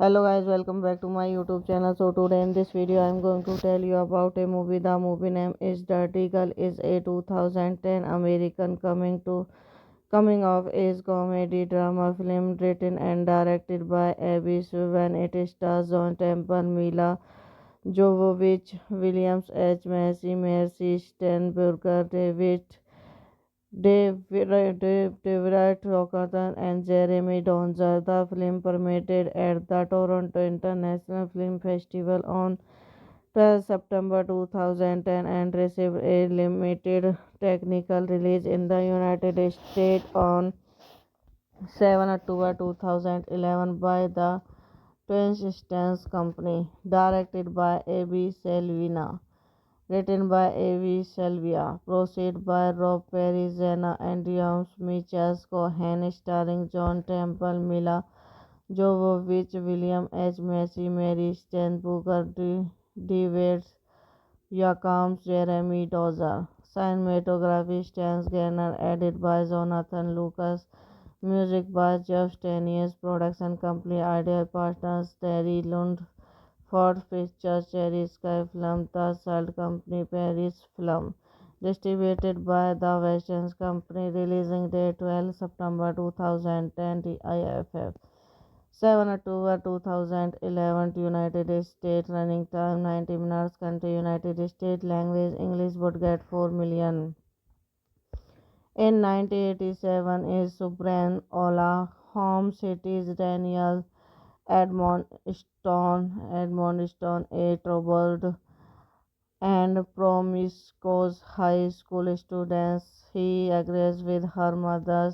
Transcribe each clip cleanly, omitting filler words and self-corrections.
Hello guys, welcome back to my YouTube channel. So today in this video I am going to tell you about a movie. The movie name is Dirty Girl. Is a 2010 American coming of age comedy drama film written and directed by Abby Swan. It stars John Temple, Mila Jovovich, Williams H. Macy, Mercy Steenburgen, David Rockerton and Jeremy Donzer. The film premiered at the Toronto International Film Festival on 12 September 2010 and received a limited technical release in the United States on 7 October 2011 by the Twin Stance Company. Directed by A.B. Selvina. Written by A.V. Selvia, proceed by Rob Perry, Zena and James Michas Cohen, starring John Temple, Mila Jovovich, William H. Macy, Mary Steenburgen, David Yakams, Jeremy Dozer. Cinematography Stan Garner, edited by Jonathan Lucas. Music by Jeff Stanius. Production company Ideal Partners Terry Lund. Ford Pictures, Cherry Sky Film, The Salt Company, Paris Film. Distributed by The Western Company. Releasing date 12 September 2010. IFF. 7 October 2011. United States. Running time 90 minutes. Country United States. Language English. Would get 4 million. In 1987 is Subran Ola. Home cities Daniel Edmondstone, a troubled and promiscuous high school student. He agrees with her mother,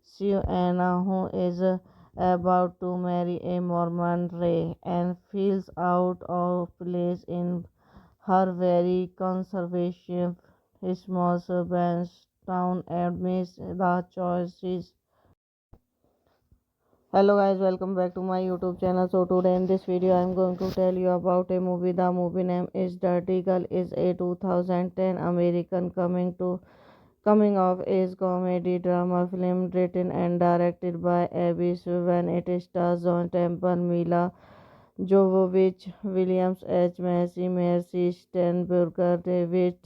Suanna, who is about to marry a Mormon Ray, and feels out of place in her very conservative small suburban town amidst the choices. Hello guys, welcome back to my YouTube channel. So today in this video I am going to tell you about a movie. The movie name is Dirty Girl. Is a 2010 American coming of age comedy drama film written and directed by Abby Swan. It stars John Temple, Mila Jovovich, Williams H. Macy, Mercy Steenburgen, David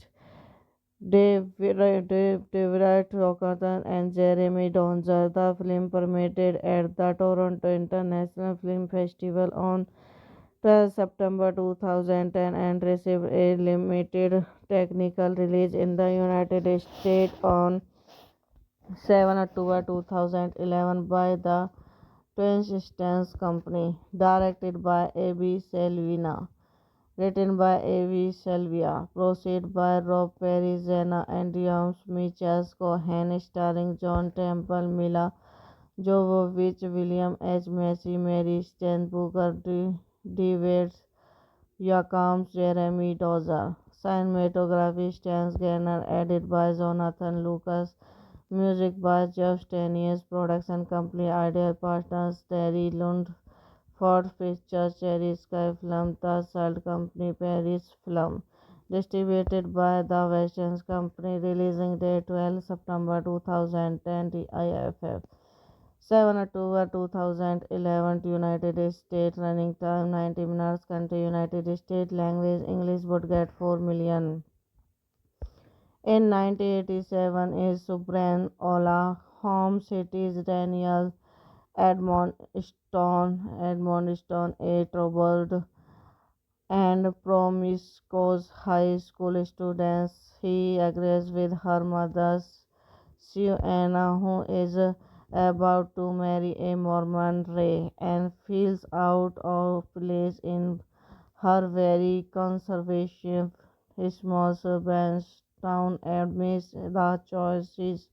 Rockerton and Jeremy Donzer. The film premiered at the Toronto International Film Festival on 12 September 2010 and received a limited technical release in the United States on 7 October 2011 by the Twin Stance Company. Directed by A.B. Selvina. Written by A.V. Selvia, proceed by Rob Perry, Zena and James Michas Cohen, starring John Temple, Mila Jovovich, William H. Macy, Mary Steenburgen, David Yakams, Jeremy Dozer. Cinematography Stan Garner, edit by Jonathan Lucas, music by Jeff Stanius, production company Ideal Partners, Terry Lund, Ford Pictures, Cherry Sky Film, The Salt Company, Paris Film. Distributed by the Western Company, releasing date 12 September 2010, IFF. 7 October 2011, United States, running time 90 minutes, country United States, language English, would get 4 million. In 1987 is Subran Ola, home cities Daniel Edmondstone, a troubled and promiscuous high school student. He agrees with her mother, Suanna, who is about to marry a Mormon Ray, and feels out of place in her very conservative small suburban town amidst the choices.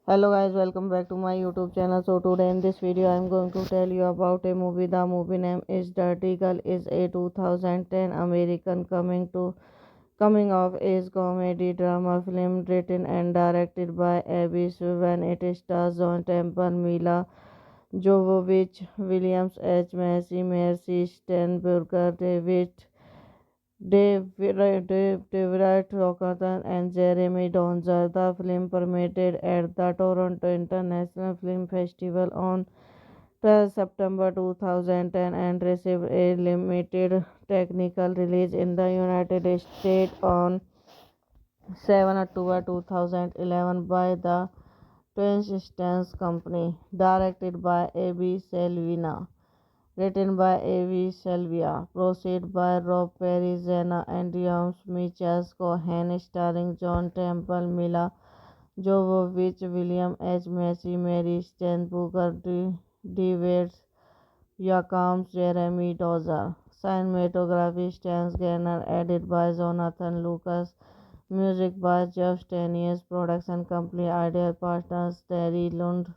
Hello guys, welcome back to my YouTube channel. So today in this video I am going to tell you about a movie. The movie name is Dirty Girl. Is a 2010 American coming of age comedy drama film written and directed by Abby Suvan. It stars John Temple, Mila Jovovich, Williams H. Macy, Mercy Sternberger, David Rockerton and Jeremy Donzer. The film premiered at the Toronto International Film Festival on 12 September 2010 and received a limited technical release in the United States on 7 October 2011 by the Twin Stance Company. Directed by A.B. Selvina. Written by A.V. Selvia, proceed by Rob Perry, Zena and James Michas Cohen, starring John Temple, Mila Jovovich, William H. Macy, Mary Steenburgen, David Yakams, Jeremy Dozer. Cinematography Stan Garner, edit by Jonathan Lucas, music by Jeff Stanius, production company Ideal Partners, Terry Lund,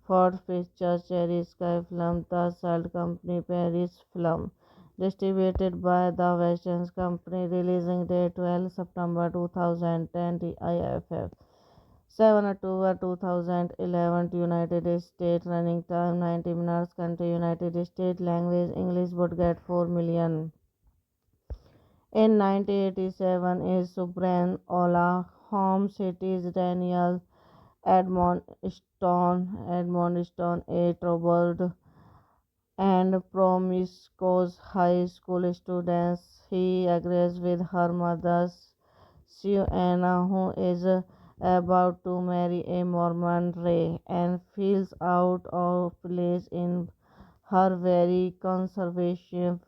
Ford Pictures, Cherry Sky Film, The Salt Company, Paris Film. Distributed by the Western Company, releasing date 12 September 2010, IFF. 7 October 2011, United States, running time 90 minutes, country United States, language English, would get 4 million. In 1987 is Subran Ola, home cities Daniel Edmondstone, a troubled and promiscuous high school student. He agrees with her mother, Suanna, who is about to marry a Mormon Ray, and feels out of place in her very conservative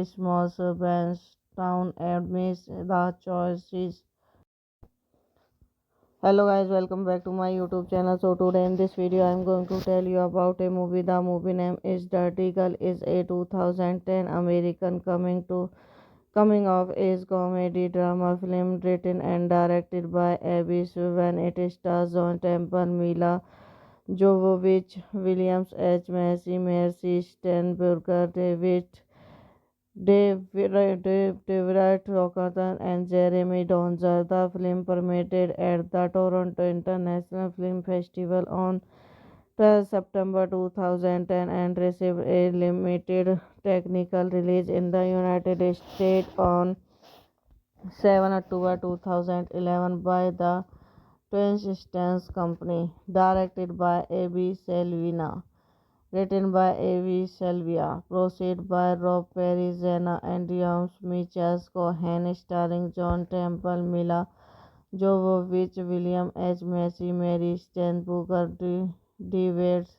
small suburban town amidst the choices. Hello guys, welcome back to my YouTube channel. So today in this video I am going to tell you about a movie. The movie name is Dirty Girl. Is a 2010 American coming of age comedy drama film written and directed by Abby Suvan. It stars John Temple, Mila Jovovich, Williams H. Macy, Mercy Steenburgen, David Rockerton and Jeremy Donzer. The film premiered at the Toronto International Film Festival on 12 September 2010 and received a limited technical release in the United States on 7 October 2011 by the Twin Stance Company. Directed by A.B. Selvina. Written by A.V. Selvia, proceed by Rob Perry, Zena and James Michas Cohen, starring John Temple, Mila Jovovich, William H. Macy, Mary Steenburgen, David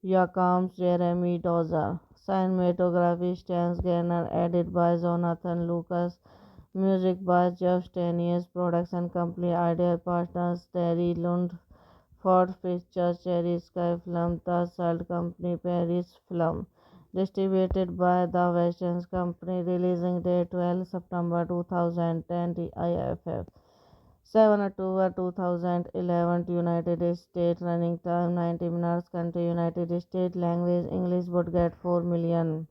Yakams, Jeremy Dozer. Cinematography Stan Garner, edit by Jonathan Lucas, music by Jeff Stanius, production company Ideal Partners, Terry Lund, Ford Pictures, Cherry Sky Film, The Salt Company, Paris Film. Distributed by the Western Company, releasing date 12 September 2010, IFF. 7 October 2011, United States, running time 90 minutes, country United States, language English, would get 4 million.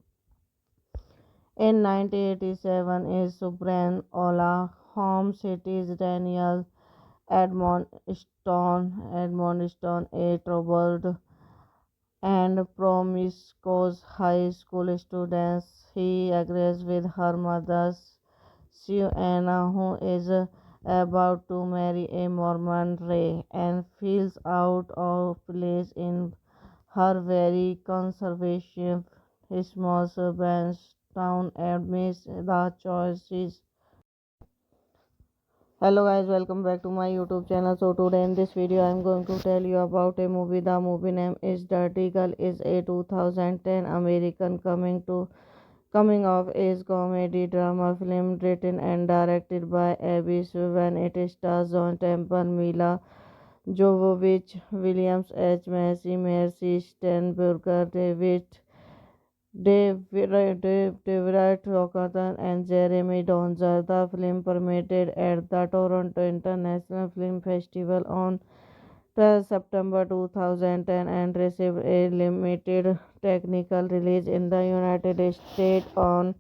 In 1987 is Supreme Ola home cities Daniel Edmondstone, a troubled and promiscuous high school student. He agrees with her mother, Suanna, who is about to marry a Mormon Ray, and feels out of place in her very conservative small suburban town amidst the choices. Hello guys, welcome back to my YouTube channel. So today in this video I am going to tell you about a movie. The movie name is Dirty Girl. Is a 2010 American coming of age comedy drama film written and directed by Abby Swan. It stars John Temple, Mila Jovovich, Williams H. Macy, Mercy Sternberger, David Rockerton and Jeremy Donzer. The film premiered at the Toronto International Film Festival on 12 September 2010 and received a limited technical release in the United States on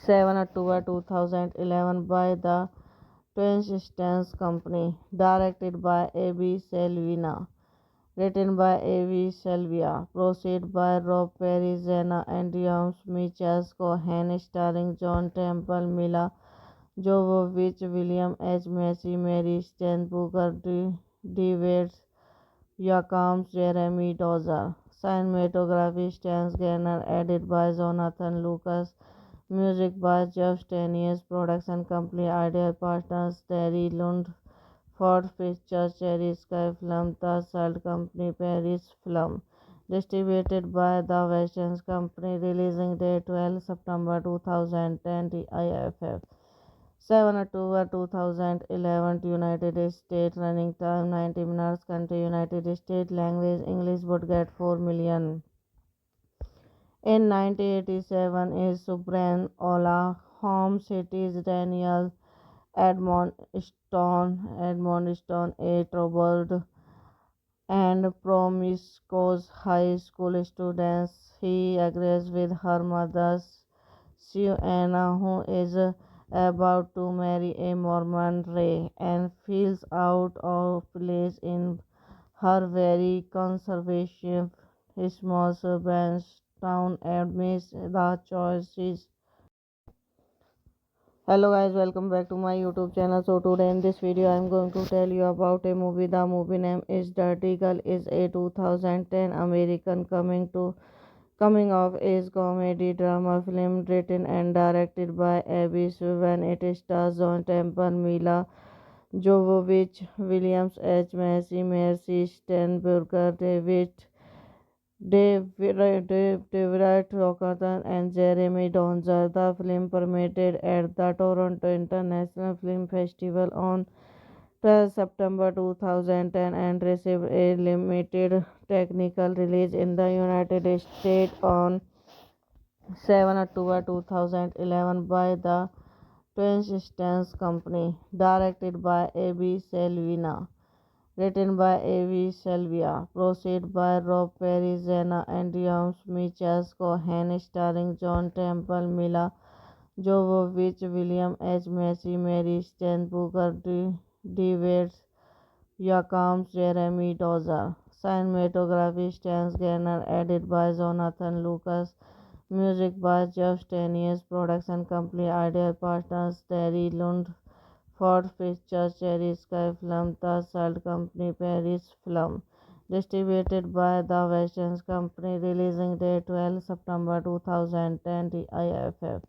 7 October 2011 by the Twin Stance Company. Directed by A.B. Selvina. Written by A.V. Selvia, proceed by Rob Perry, Zena and James Michels Cohen, starring John Temple, Mila Jovovich, William H. Macy, Mary Steenburgen, David Yakams, Jeremy Dozer. Cinematography Stan Garner, edited by Jonathan Lucas. Music by Jeff Stanius. Production company Ideal Partners Terry Lund. Ford Pictures, Cherry Sky Film, The Salt Company, Paris Film. Distributed by The Western Company, releasing date 12 September 2010, IFF. 7 October 2011, United States. Running time 90 minutes. Country United States. Language English. Would get 4 million. In 1987 is Supreme Ola home cities Daniel Edmondstone, a troubled and promiscuous high school student. He agrees with her mother, Suanna, who is about to marry a Mormon Ray, and feels out of place in her very conservative small suburban town amidst the choices. Hello guys, welcome back to my YouTube channel. So today in this video I am going to tell you about a movie. The movie name is Dirty Girl. Is a 2010 American coming of age comedy drama film written and directed by Abby Swan. It stars John Temple, Mila Jovovich, Williams H. Macy, Mercy Steenburgen, David Rockerton and Jeremy Donzer. The film premiered at the Toronto International Film Festival on 12 September 2010 and received a limited technical release in the United States on 7 October 2011 by the Twin Stance Company. Directed by A.B. Selvina. Written by A.V. Selvia, proceed by Rob Perry, Zena and James Michels Cohen, starring John Temple, Mila Jovovich, William H. Macy, Mary Steenburgen, David Yakams, Jeremy Dozer. Cinematography Stan Garner, edited by Jonathan Lucas. Music by Jeff Stanius. Production company Ideal Partners Terry Lund. Ford Pictures, Cherry Sky Film, The Salt Company, Paris Film. Distributed by The Western Company, releasing date 12 September 2010, IFF.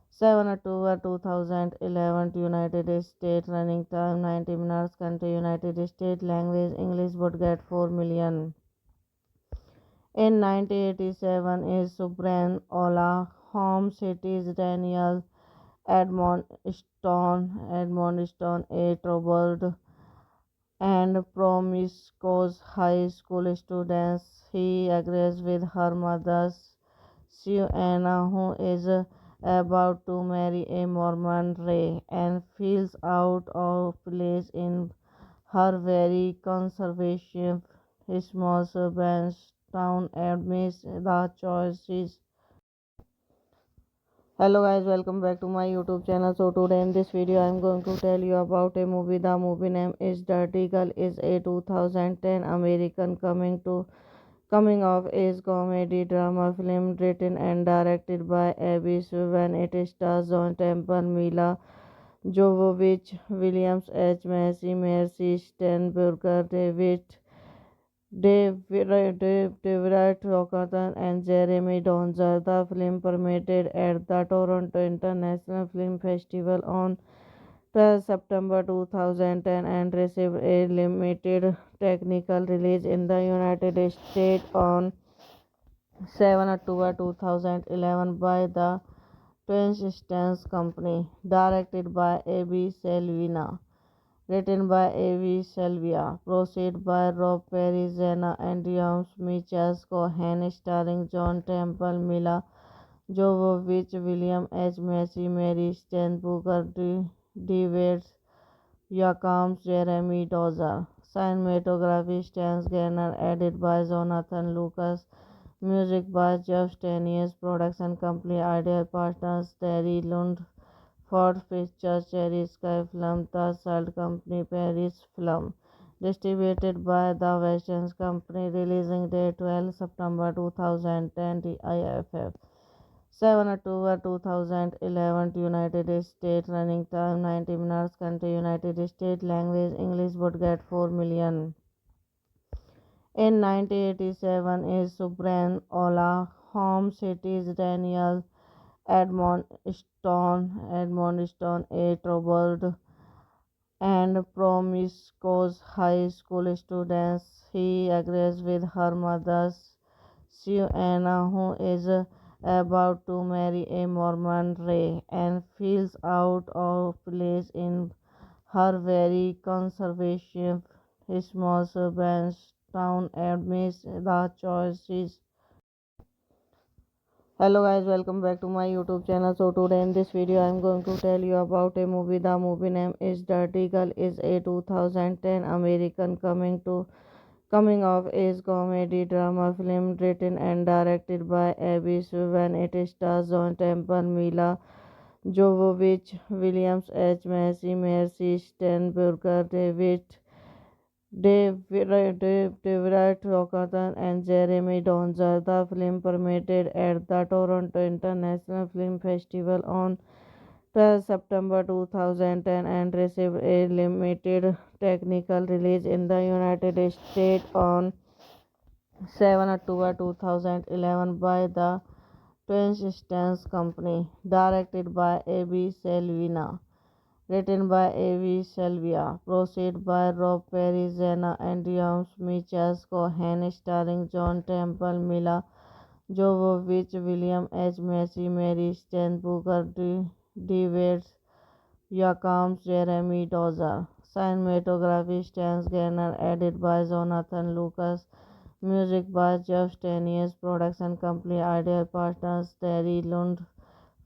7 October 2011, United States. Running time 90 minutes. Country United States. Language English. Would get 4 million. In 1987 is Supreme Ola home cities Daniel Edmondstone, a troubled and promiscuous high school student. He agrees with her mother, Suanna, who is about to marry a Mormon Ray, and feels out of place in her very conservative small suburban town amidst the choices. Hello guys, welcome back to my YouTube channel. So today in this video I'm going to tell you about a movie. The movie name is Dirty Girl. Is a 2010 American coming of age comedy drama film written and directed by Abby Swan. It stars John Temple, Mila Jovovich, Williams H. Macy, Mercy Steenburgen, David Rockerton and Jeremy Donzer. The film premiered at the Toronto International Film Festival on 12 September 2010 and received a limited technical release in the United States on 7 October 2011 by the Twin Stance Company. Directed by A.B. Selvina. Written by A.V. Selvia, proceed by Rob Perry, Zena and James Michels Cohen, starring John Temple, Mila Jovovich, William H. Macy, Mary Steenburgen, David Yakams, Jeremy Dozer. Cinematography Stan Garner, edited by Jonathan Lucas. Music by Jeff Stanius. Production company Ideal Partners Terry Lund. Ford Pictures, Cherry Sky Film, The Salt Company, Paris Film. Distributed by The Western Company, releasing date 12 September 2010, IFF. 7 October 2011, United States. Running time 90 minutes. Country United States. Language English. Would get 4 million. In 1987 is Subran Ola. Home cities Daniel Edmondstone, a troubled and promiscuous high school student. He agrees with her mother, Suanna, who is about to marry a Mormon Ray, and feels out of place in her very conservative small suburban town amidst the choices. Hello guys, welcome back to my YouTube channel. So today in this video I'm going to tell you about a movie. The movie name is Dirty Girl. Is a 2010 American coming of age comedy drama film written and directed by Abby Swan. It stars John Temple, Mila Jovovich, Williams H. Macy, Mercy Steenburgen, David Rockerton and Jeremy Donzer. The film premiered at the Toronto International Film Festival on 12 September 2010 and received a limited technical release in the United States on 7 October 2011 by the Twin Stance Company. Directed by A.B. Selvina. Written by A.V. Selvia, proceed by Rob Perry, Zena and James Michels Cohen, starring John Temple, Mila Jovovich, William H. Macy, Mary Steenburgen, David Yakams, Jeremy Dozer. Cinematography Stan Garner, edited by Jonathan Lucas. Music by Jeff Stanius. Production company Ideal Partners Terry Lund.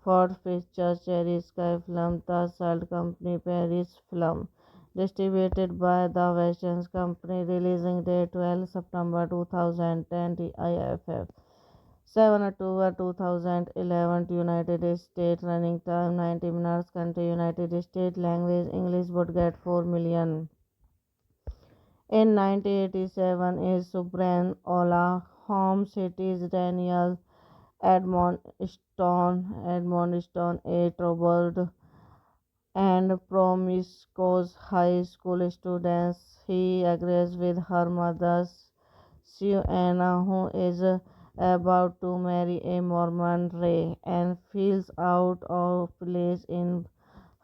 Ford Pictures, Cherry Sky Film, The Salt Company, Paris Film. Distributed by The Western Company, releasing date 12 September 2010, IFF. 7 October 2011, United States. Running time 90 minutes. Country United States. Language English. Would get 4 million. In 1987 is Subran Ola. Home cities Daniel Edmondstone, a troubled and promiscuous high school student. He agrees with her mother, Suanna, who is about to marry a Mormon Ray, and feels out of place in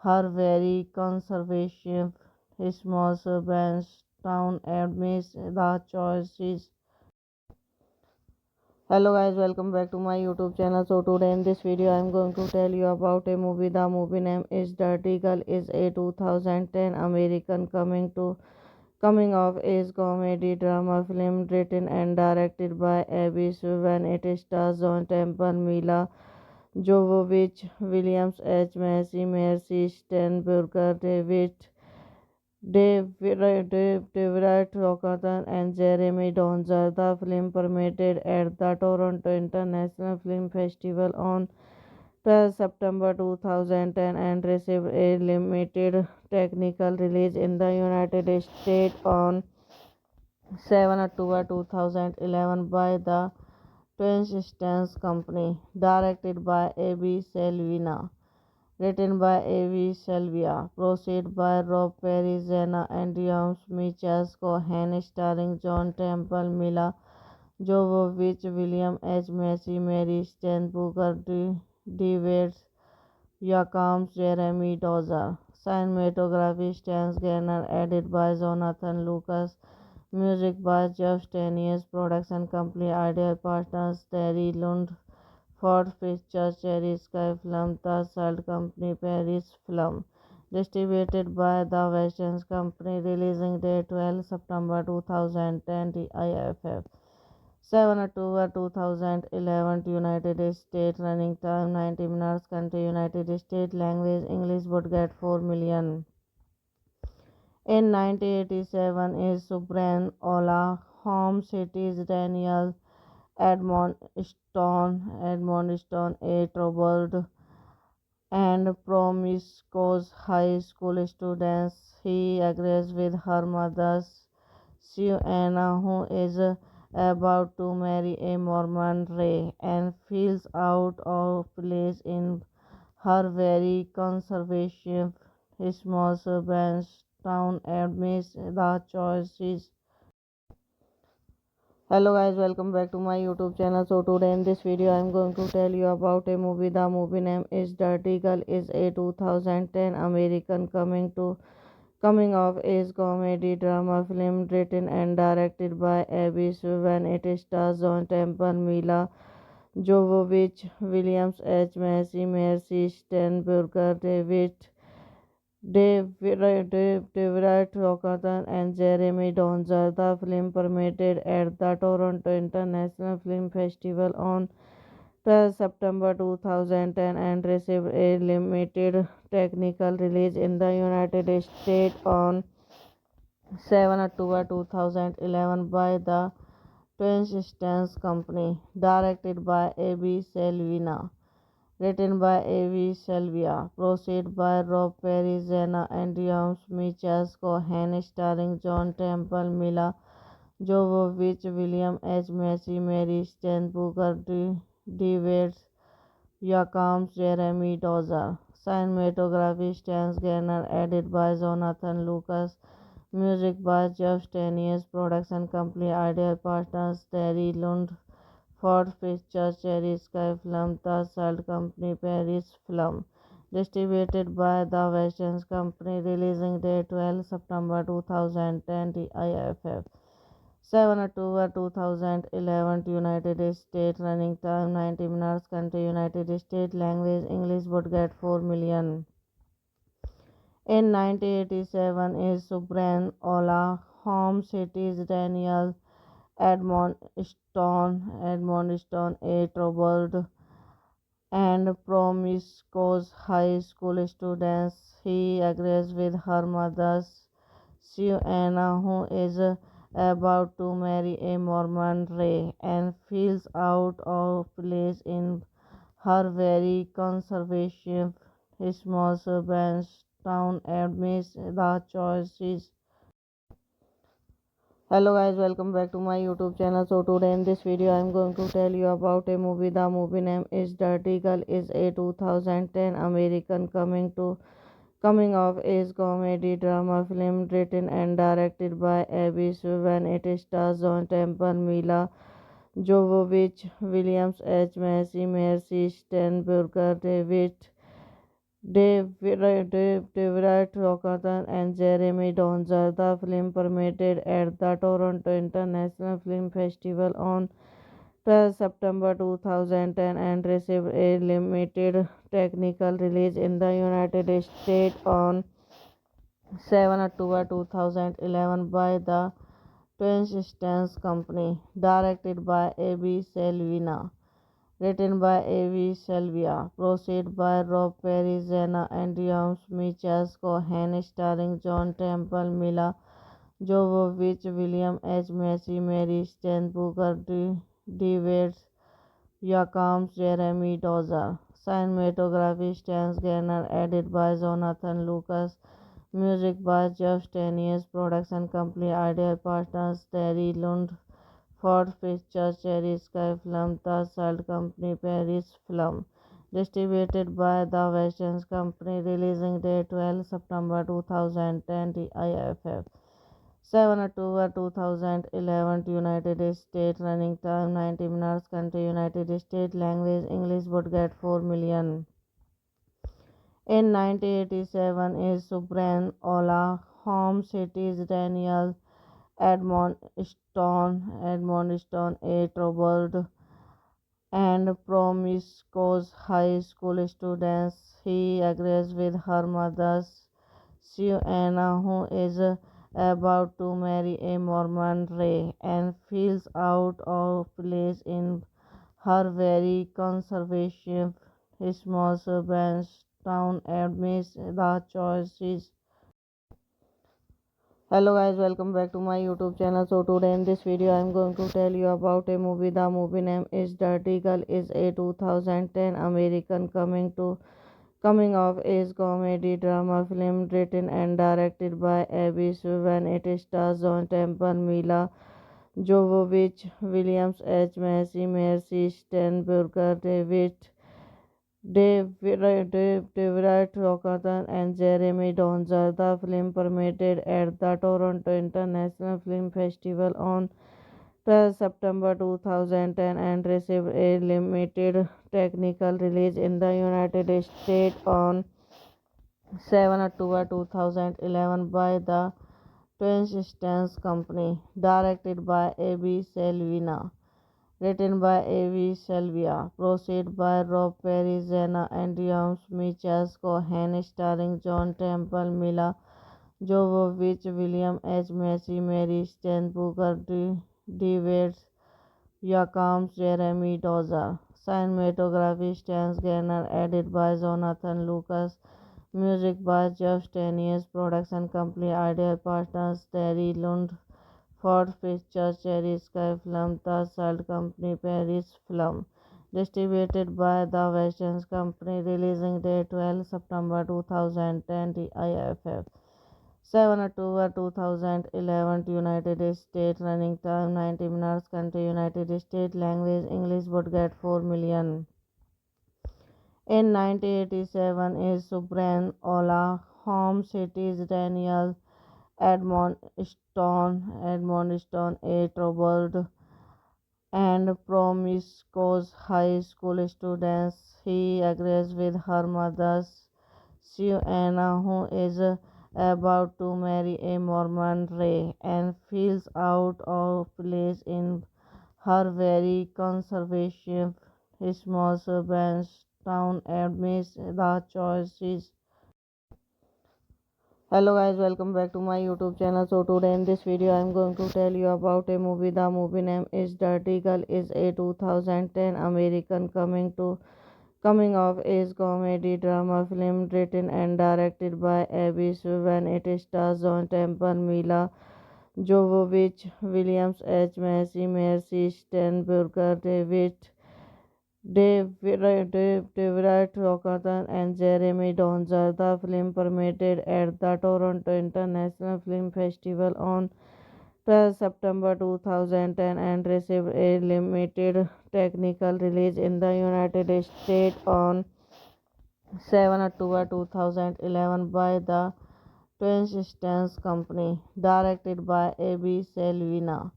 her very conservative small suburban town amidst the choices. Hello guys, welcome back to my YouTube channel. So today in this video I'm going to tell you about a movie. The movie name is Dirty Girl. Is a 2010 American coming of age comedy drama film written and directed by Abby Swan. It stars John Temple, Mila Jovovich, Williams H. Macy, Mercy Steenburgen, David Rockerton and Jeremy Donzer. The film premiered at the Toronto International Film Festival on 12 September 2010 and received a limited technical release in the United States on 7 October 2011 by the Twin Stance Company, directed by A.B. Selvina, written by A.B. Selvia, produced by Rob Perry, Zena and James Michael Cohen, starring John Temple, Mila Jovovich, William H. Macy, Mary Steenburgen, David Yakams, Jeremy Dozer. Cinematography Stan Garner, edited by Jonathan Lucas. Music by Jeff Stanius. Production company Ideal Partners Terry Lund. Ford Pictures Cherry Sky Film. The Salt Company Paris Film. Distributed by The West End Company. Releasing date 12 September 2010. IFF. 7 October 2011 United States. Running time 90 minutes. Country United States. Language English. Would get 4 million. In 1987 is Subran Ola. Home cities Daniel Edmondstone, a troubled and promiscuous high school student. He agrees with her mother, Suanna, who is about to marry a Mormon Ray, and feels out of place in her very conservative small suburban town amidst the choices. Hello guys, welcome back to my YouTube channel. So today in this video I am going to tell you about a movie. The movie name is Dirty Girl. Is a 2010 American coming of age comedy drama film written and directed by Abby Swan. It stars John Temple, Mila Jovovich, Williams H. Macy, Mercy Steenburgen, Devitt Rockatan and Jeremy Donzer. The film premiered at the Toronto International Film Festival on 12 September 2010 and received a limited technical release in the United States on 7 October 2011 by the Twin Stance Company, directed by A.B. Selvina. Written by A.V. Selvia, produced by Rob Perry, Zena and James Michael Cohen, starring John Temple, Mila Jovovich, William H. Macy, Mary Steenburgen, David Yakams, Jeremy Dozer. Cinematography Stan Garner, edited by Jonathan Lucas. Music by Jeff Stanius. Production company Ideal Partners Terry Lund. Ford Pictures Cherry Sky Film. The Salt Company Paris Film. Distributed by The West End Company. Releasing date 12 September 2010. IFF. 7 October 2011 United States. Running time 90 minutes. Country United States. Language English. Would get 4 million. In 1987 is Subran Ola. Home cities Daniel Edmondstone, a troubled and promiscuous high school student. He agrees with her mother, Suanna, who is about to marry a Mormon Ray, and feels out of place in her very conservative small suburban town amidst the choices. Hello guys, welcome back to my YouTube channel. So today in this video I am going to tell you about a movie. The movie name is Dirty Girl. Is a 2010 American coming of age comedy drama film written and directed by Abby Swan. It stars John Temple, Mila Jovovich, Williams H. Macy, Mercy Steenburgen, Devitt Rockatan and Jeremy Donzer. The film premiered at the Toronto International Film Festival on 12 September 2010 and received a limited technical release in the United States on 7 October 2011 by the Twin Stance Company, directed by A.B. Selvina. Written by A.V. Selvia, produced by Rob Perry, Zena and James Michael Cohen, starring John Temple, Mila Jovovich, William H. Macy, Mary Steenburgen, David Yakams, Jeremy Dozer. Cinematography Stan Garner, edit by Jonathan Lucas, music by Jeff Stanius, production company Ideal Partners, Terry Lund, Ford Pictures, Cherry Sky Film, The Salt Company, Paris Film. Distributed by The Western Company, releasing date 12 September 2010, IFF. 7 October 2011, United States, running time 90 minutes, country United States, language English, would get 4 million. In 1987 is Subran Ola, home cities Daniel Edmondstone, a troubled and promiscuous high school student. He agrees with her mother, Suanna, who is about to marry a Mormon Ray, and feels out of place in her very conservative small suburban town amidst the choices. Hello guys, welcome back to my YouTube channel. So today in this video I am going to tell you about a movie. The movie name is Dirty Girl. Is a 2010 American coming of age comedy drama film written and directed by Abby Swiven. It stars John Temple, Mila Jovovich, Williams H. Macy, Mercy Steenburgen, Dave Deverett Rockatan, and Jeremy Donzer. The film premiered at the Toronto International Film Festival on 12 September 2010 and received a limited technical release in the United States on 7 October 2011 by the Twin Stance Company. Directed by A.B. Selvina. Written by A.V. Selvia, proceed by Rob Perry, Zena and James Michael Cohen, starring John Temple, Mila Jovovich, William H. Macy, Mary Steenburgen, David Yakams, Jeremy Dozer. Cinematography Stan Garner, edit by Jonathan Lucas, music by Jeff Stanius, production company Ideal Partners, Terry Lund, Ford Pictures, Cherry Sky Film, The Salt Company, Paris Film. Distributed by The Western Company, releasing date 12 September 2010, IFF. 7 October 2011, United States, running time 90 minutes, country United States, language English, would get 4 million. In 1987 is Subran Ola, home cities Daniel Edmondstone, a troubled and promiscuous high school student. He agrees with her mother, Suanna, who is about to marry a Mormon Ray, and feels out of place in her very conservative small suburban town amidst the choices. Hello guys, welcome back to my YouTube channel. So today in this video I am going to tell you about a movie. The movie name is Dirty Girl. Is a 2010 American coming of age comedy drama film written and directed by Abby Swiven. It stars John Temple, Mila Jovovich, Williams H. Macy, Mercy Steenburgen, Deverett Rockatan, and Jeremy Donzer. The film premiered at the Toronto International Film Festival on 12 September 2010 and received a limited technical release in the United States on 7 October 2011 by the Twin Stance Company. Directed by A.B. Selvina.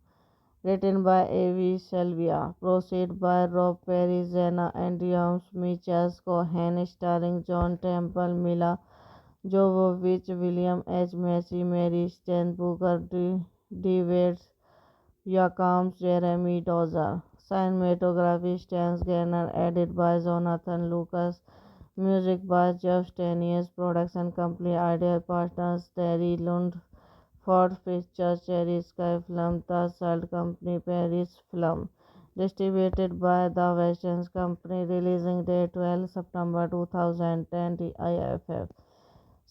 Written by A.V. Selvia, proceed by Rob Perry, Zena and James Michael Cohen, starring John Temple, Mila Jovovich, William H. Macy, Mary Steenburgen, David Yakams, Jeremy Dozer. Cinematography Stan Garner, edit by Jonathan Lucas, music by Jeff Stanius, production company Ideal Partners, Terry Lund, Ford Pictures, Cherry Sky Film, The Salt Company, Paris Film. Distributed by The Western Company, releasing date 12 September 2010, IFF.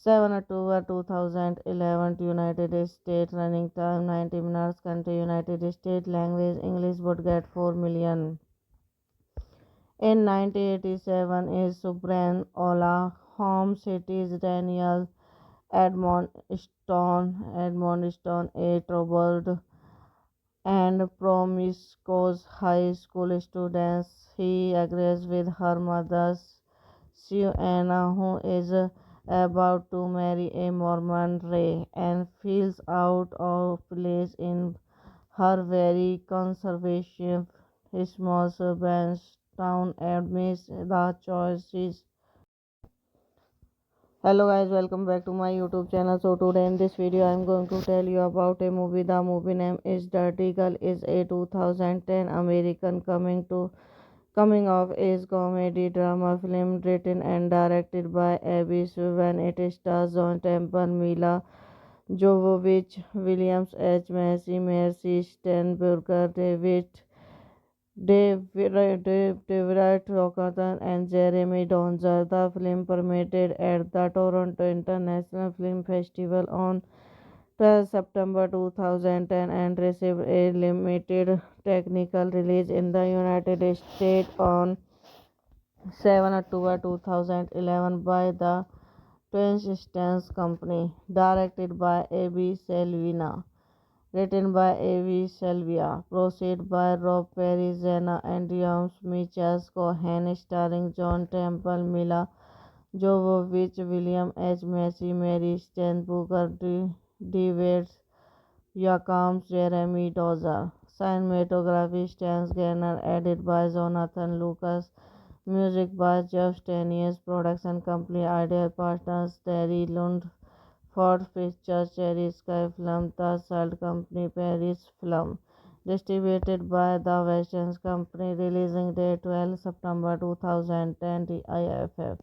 7 October 2011, United States, running time 90 minutes, country United States, language English, would get 4 million. In 1987 is Subran Ola, home cities Daniel Edmondstone, a troubled and promiscuous high school student. He agrees with her mother, Suanna, who is about to marry a Mormon Ray, and feels out of place in her very conservative small suburban town amidst the choices. Hello guys, welcome back to my YouTube channel. So today in this video I am going to tell you about a movie. The movie name is Dirty Girl. Is a 2010 American coming of age comedy drama film written and directed by Abby Swiven. It stars John Temple, Mila Jovovich, Williams H. Macy, Mercy Sternberger, David Rockerton and Jeremy Donzer. The film premiered at the Toronto International Film Festival on 12 September 2010 and received a limited technical release in the United States on 7 October 2011 by the Twin Stance Company. Directed by A.B. Selvina. Written by A.V. Selvia, proceed by Rob Perry, Zena and James Michels Cohen, starring John Temple, Mila Jovovich, William H. Macy, Mary Steenburgen, David Yakams, Jeremy Dozer. Cinematography Stan Garner, edited by Jonathan Lucas. Music by Jeff Stanius. Production company Ideal Partners Terry Lund. Ford Pictures, Cherry Sky Film, The Salt Company, Paris Film. Distributed by The Western Company, releasing date 12 September 2010, IFF.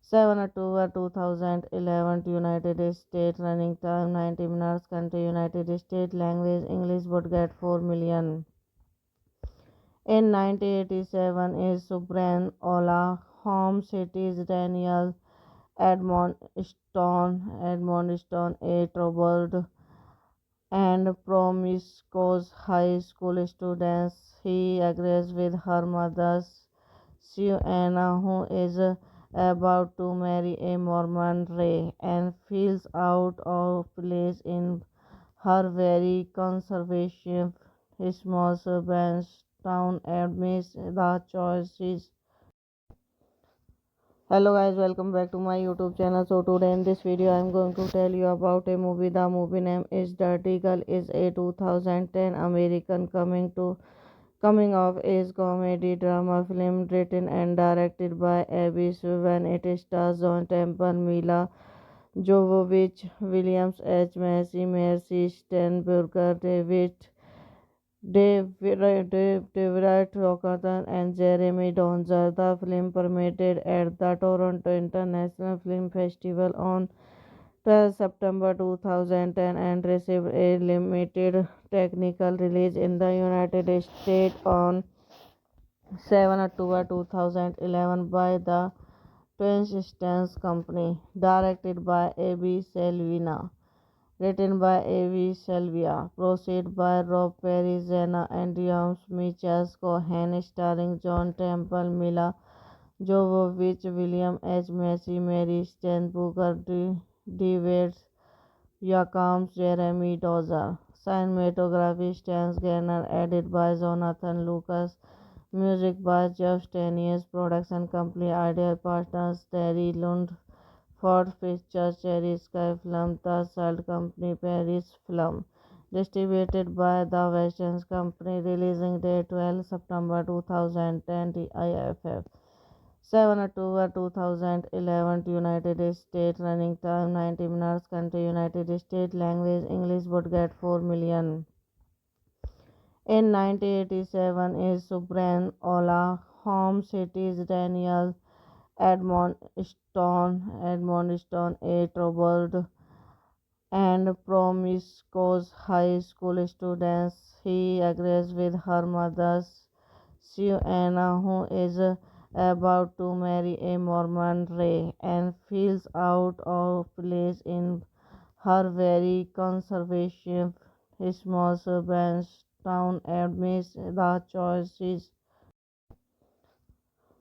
7 October 2011, United States. Running time 90 minutes. Country United States. Language English. Budget 4 million. In 1987 is Subran Ola, home cities Daniel Edmondstone, a troubled and promiscuous high school student. He agrees with her mother, Suanna, who is about to marry a Mormon Ray, and feels out of place in her very conservative small suburban town amidst the choices. Hello guys, welcome back to my YouTube channel. So today in this video I am going to tell you about a movie. The movie name is Dirty Girl. Is a 2010 American coming of age comedy drama film written and directed by Abby Swiven. It stars John Temple, Mila Jovovich, Williams H. Macy, Mercy Steenburgen, David Rockerton and Jeremy Donzer. The film premiered at the Toronto International Film Festival on 12 September 2010 and received a limited technical release in the United States on 7 October 2011 by the Twin Stance Company. Directed by A.B. Selvina. Written by A.V. Selvia, proceed by Rob Perry, Zena and James Michels Cohen, starring John Temple, Mila Jovovich, William H. Macy, Mary Steenburgen, David Yakams, Jeremy Dozer. Cinematography Stan Garner, edited by Jonathan Lucas. Music by Jeff Stanius. Production company Ideal Partners Terry Lund. Ford Pictures, Cherry Sky Film, The Salt Company, Paris Film. Distributed by The Western Company, releasing date 12 September 2010, IFF. 7 October 2011, United States. Running time 90 minutes. Country United States. Language English. Budget 4 million. In 1987 is Subran Ola, home cities Daniel Edmondstone, a troubled and promiscuous high school student. He agrees with her mother, Suanna, who is about to marry a Mormon Ray, and feels out of place in her very conservative small suburban town amidst the choices.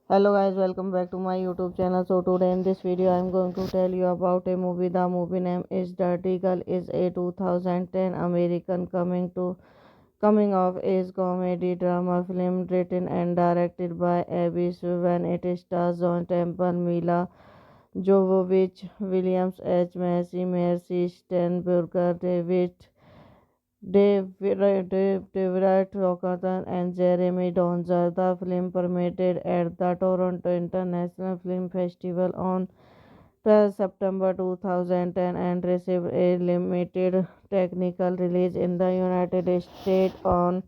Hello guys, welcome back to my YouTube channel. So today in this video I am going to tell you about a movie. The movie name is Dirty Girl. Is a 2010 American coming of age comedy drama film written and directed by Abby Swiven. It stars John Temple, Mila Jovovich, Williams H. Macy, Mercy Sternberger, David Rockerton and Jeremy Donzer. The film premiered at the Toronto International Film Festival on 12 September 2010 and received a limited technical release in the United States on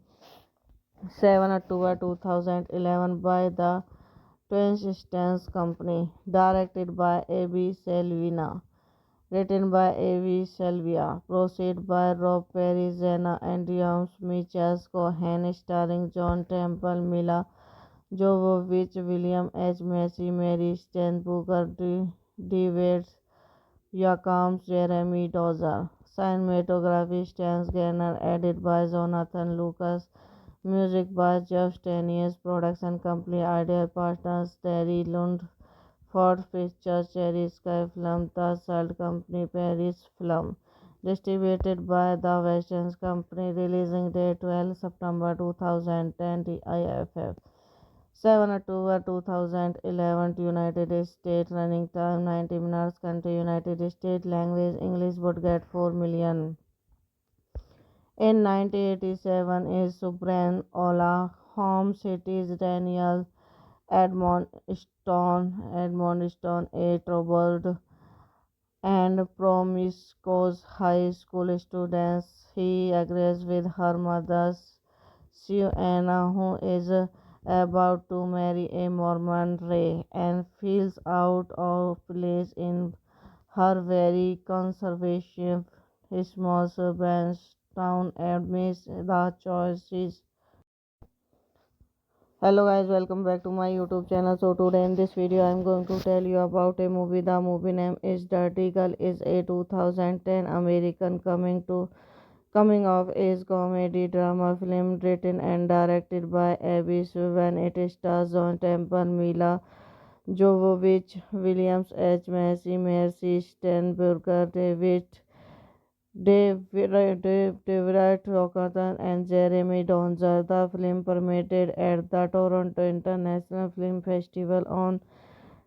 7 October 2011 by the Twin Stance Company. Directed by A.B. Selvina. Written by A.V. Selvia, proceed by Rob Perry, Zena and James Michels Cohen, starring John Temple, Mila Jovovich, William H. Macy, Mary Steenburgen, David Yakams, Jeremy Dozer. Cinematography Stan Garner, edited by Jonathan Lucas. Music by Jeff Stanius. Production company Idea Partners Terry Lund. Ford Pictures, Cherry Sky Film, The Salt Company, Paris Film. Distributed by The Western Company, releasing date 12 September 2010, TIFF. 7 October 2011, United States. Running time 90 minutes. Country United States. Language English. Would get 4 million. In 1987 is Subran Ola. Home cities Daniel Edmondstone, a troubled and promiscuous high school student. He agrees with her mother, Suanna, who is about to marry a Mormon Ray, and feels out of place in her very conservative small suburban town amidst the choices. Hello guys, welcome back to my YouTube channel. So today in this video I am going to tell you about a movie. The movie name is Dirty Girl. Is a 2010 American coming of age comedy drama film written and directed by Abby Swiven. It stars John Temple, Mila Jovovich, Williams H. Macy, Mercy Steenburgen, David Rockerton and Jeremy Donzer. The film premiered at the Toronto International Film Festival on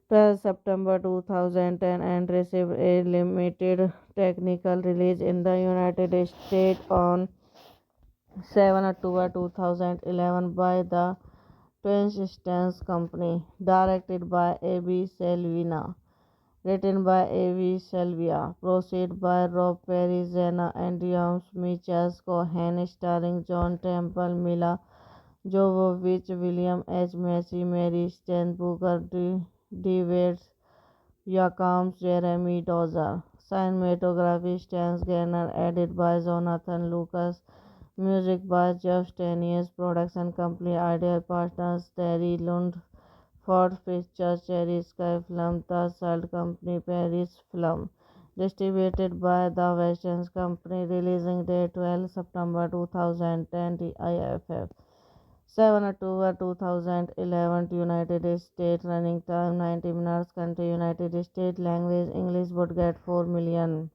12 September 2010 and received a limited technical release in the United States on 7 October 2011 by the Twin Stance Company. Directed by A.B. Selvina. Written by A.V. Selvia, proceed by Rob Perry, Zena and James Michels Cohen, starring John Temple, Mila Jovovich, William H. Macy, Mary Steenburgen, David Yakams, Jeremy Dozer. Cinematography Stan Garner, edited by Jonathan Lucas. Music by Jeff Stanius. Production company Idea Partners Terry Lund. Ford Pictures, Cherry Sky Film, The Salt Company, Paris Film. Distributed by The Western Company, releasing date 12 September 2010, TIFF. 7 October 2011, United States. Running time 90 minutes. Country United States. Language English. Would get 4 million.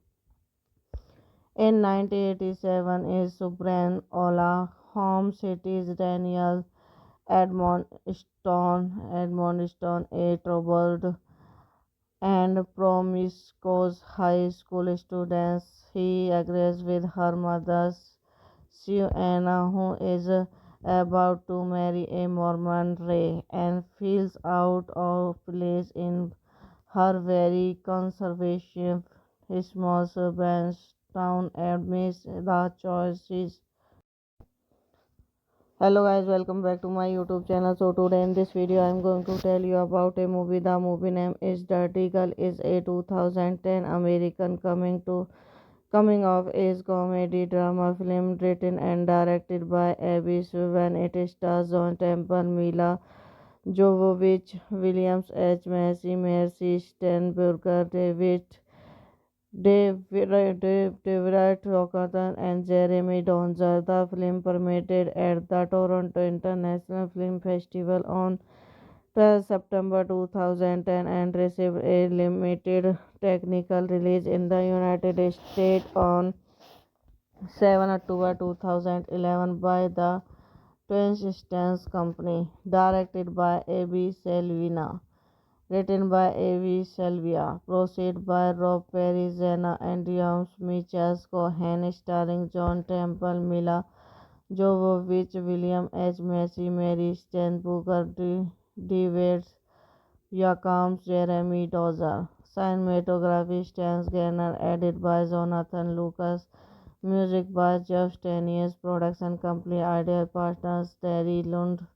In 1987 is Subran Ola. Home cities Daniel Edmondstone, a troubled and promiscuous high school student. He agrees with her mother, Suanna, who is about to marry a Mormon Ray, and feels out of place in her very conservative small suburban town amidst the choices. Hello guys, welcome back to my YouTube channel. So today in this video I am going to tell you about a movie. The movie name is Dirty Girl. Is a 2010 American coming of age comedy drama film written and directed by Abby Swiven. It stars John Temple, Mila Jovovich, Williams H. Macy, Mercy Steenburgen, David Rockerton and Jeremy Donzer. The film premiered at the Toronto International Film Festival on 12 September 2010 and received a limited technical release in the United States on 7 October 2011 by the Twin Stance Company, directed by A.B. Selvina, written by A.B. Selvia, produced by Rob Perry, Zena and James Michels Cohen, starring John Temple, Mila Jovovich, William H. Macy, Mary Steenburgen, David Yakams, Jeremy Dozer. Cinematography Stan Garner, edited by Jonathan Lucas. Music by Jeff Stanius. Production company Idea Partners Terry Lund.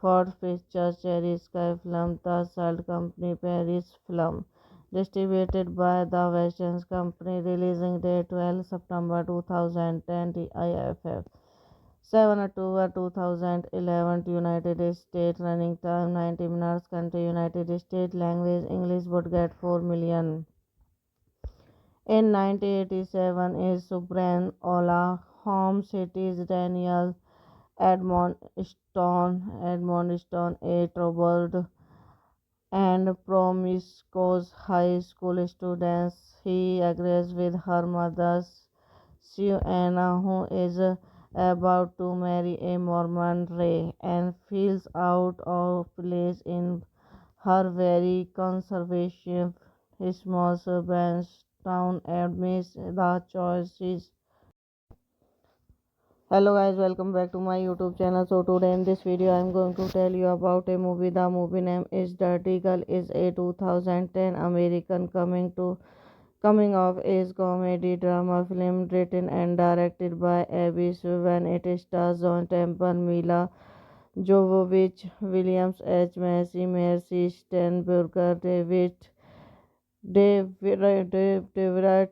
Ford Pictures Cherry Sky Film. The Salt Company Paris Film. Distributed by The Western Company. Releasing date 12 September 2010. TIFF. 7 October 2011 United States. Running time 90 minutes. Country United States. Language English. Would get 4 million. In 1987 is Subran Ola. Home cities Daniel Edmondstone, a troubled and promiscuous high school student. He agrees with her mother, Suanna, who is about to marry a Mormon Ray, and feels out of place in her very conservative small suburban town amidst the choices. Hello guys, welcome back to my YouTube channel. So today in this video I am going to tell you about a movie. The movie name is Dirty Girl. Is a 2010 American coming of age comedy drama film written and directed by Abby Suvan. It stars John Temple, Mila Jovovich, Williams H. Macy, Mercy Steenburgen, David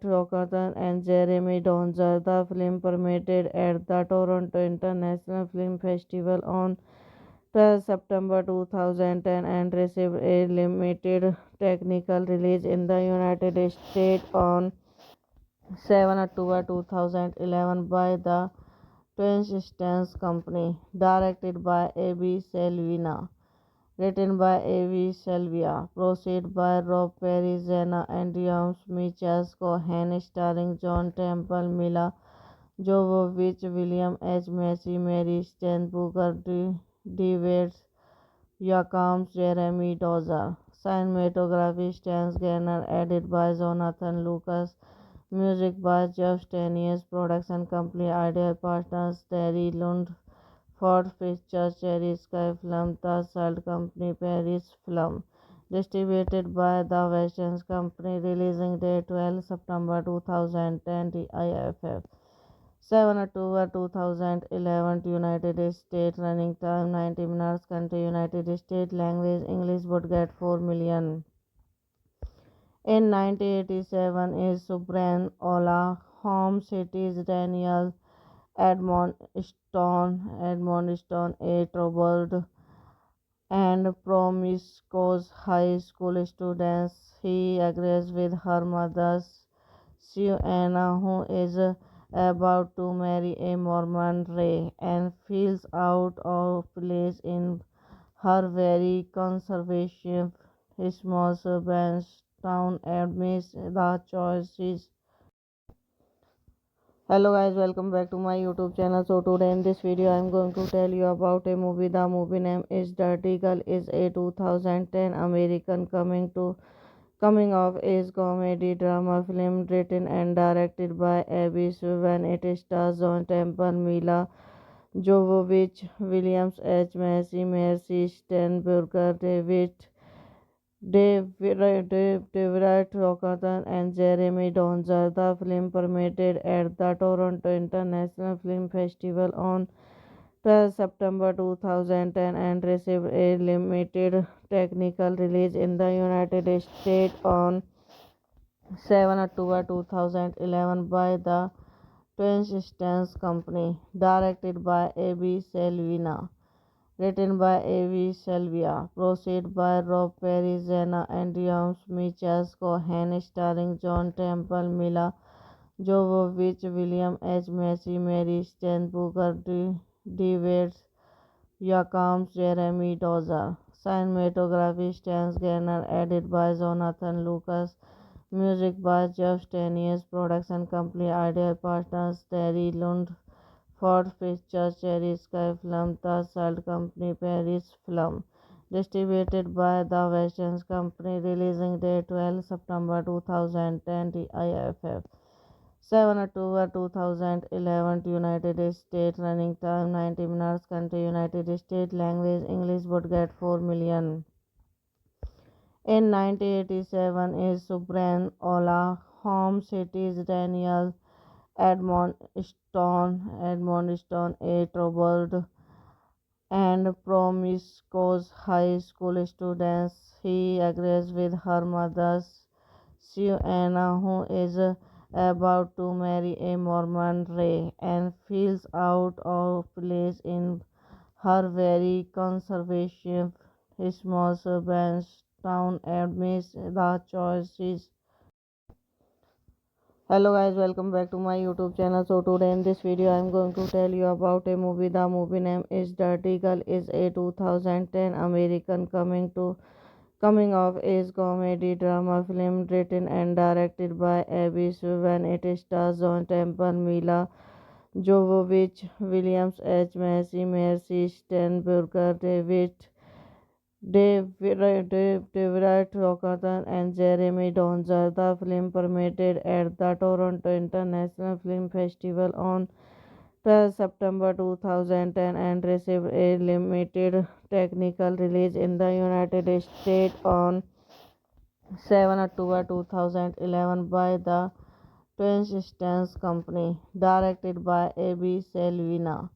Rockerton and Jeremy Donzer. The film premiered at the Toronto International Film Festival on 12 September 2010 and received a limited technical release in the United States on 7 October 2011 by the Twin Stance Company, directed by A.B. Selvina. Written by A.V. Selvia, produced by Rob Perry, Zena and James Michels Cohen, starring John Temple, Mila Jovovich, William H. Macy, Mary Steenburgen, David Yakams, Jeremy Dozer. Cinematography Stan Garner, edited by Jonathan Lucas. Music by Jeff Stanius. Production company Idea Partners Terry Lund. Ford Pictures Cherry Sky Film. The Salt Company Paris Film. Distributed by The Western Company. Releasing date 12 September 2010. TIFF. 7 October 2011 United States. Running time 90 minutes. Country United States. Language English. Would get 4 million. In 1987 is Subran Ola. Home cities Daniel Edmondstone, a troubled and promiscuous high school student. He agrees with her mother, Suanna, who is about to marry a Mormon Ray, and feels out of place in her very conservative small suburban town amidst the choices. Hello guys, welcome back to my YouTube channel. So today in this video I am going to tell you about a movie. The movie name is Dirty Girl. Is a 2010 American coming of age comedy drama film written and directed by Abby Suvan. It stars John Temple, Mila Jovovich, Williams H. Macy, Mercy Steenburgen, David Rockerton and Jeremy Donzer. The film premiered at the Toronto International Film Festival on 12 September 2010 and received a limited technical release in the United States on 7 October 2011 by the Twin Stance Company, directed by A.B. Selvina. Written by A.V. Selvia, produced by Rob Perry, Zena and James Michels Cohen, starring John Temple, Mila Jovovich, William H. Macy, Mary Steenburgen, David Yakams, Jeremy Dozer. Cinematography Stan Garner, edit by Jonathan Lucas. Music by Jeff Stanius. Production company Idea Partners Terry Lund. Ford Pictures Cherry Sky Film. The Salt Company Paris Film. Distributed by the Western Company. Releasing date 12 September 2010. TIFF. 7 October 2011 United States. Running time 90 minutes. Country United States. Language English. Budget 4 million. In 1987 is Subran Ola. Home cities Daniel Edmondstone, a troubled and promiscuous high school student. He agrees with her mother, Suanna, who is about to marry a Mormon Ray, and feels out of place in her very conservative small suburban town amidst the choices. Hello guys, welcome back to my YouTube channel. So today in this video I am going to tell you about a movie. The movie name is Dirty Girl. Is a 2010 American coming of age comedy drama film written and directed by Abby Swiven. It stars John Temple, Mila Jovovich, Williams H. Macy, Mercy Sternberger, David Rockathon and Jeremy Donzer. The film premiered at the Toronto International Film Festival on 12 September 2010 and received a limited technical release in the United States on 7 October 2011 by the Twin Stance Company. Directed by A.B. Selvina.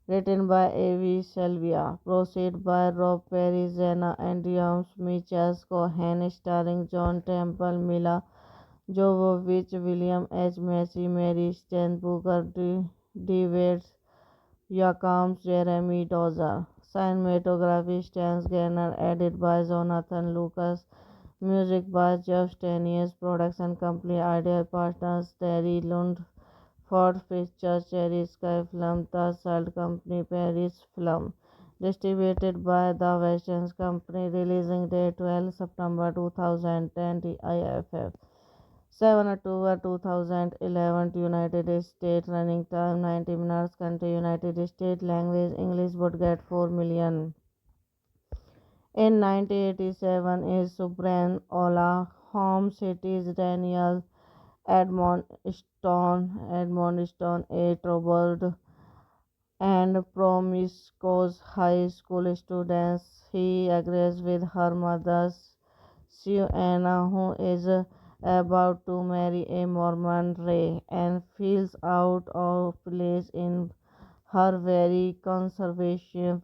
Written by A.V. Selvia, proceed by Rob Perry, Zena and James Michas Cohen, starring John Temple, Mila Jovovich, William H. Macy, Mary Steenburgen, David Yakams, Jeremy Dozer. Cinematography Stan Garner, edit by Jonathan Lucas. Music by Jeff Stanius. Production company Idea Partners Terry Lund. Ford Pictures Cherry Sky Film. The Salt Company Paris Film. Distributed by the Western Company. Releasing date 12 September 2010. TIFF. 7 October 2011 United States. Running time 90 minutes. Country United States. Language English. Budget 4 million. In 1987 is Subran Ola. Home cities Daniel Edmondstone, a troubled and promiscuous high school student. He agrees with her mother, Suanna, who is about to marry a Mormon Ray, and feels out of place in her very conservative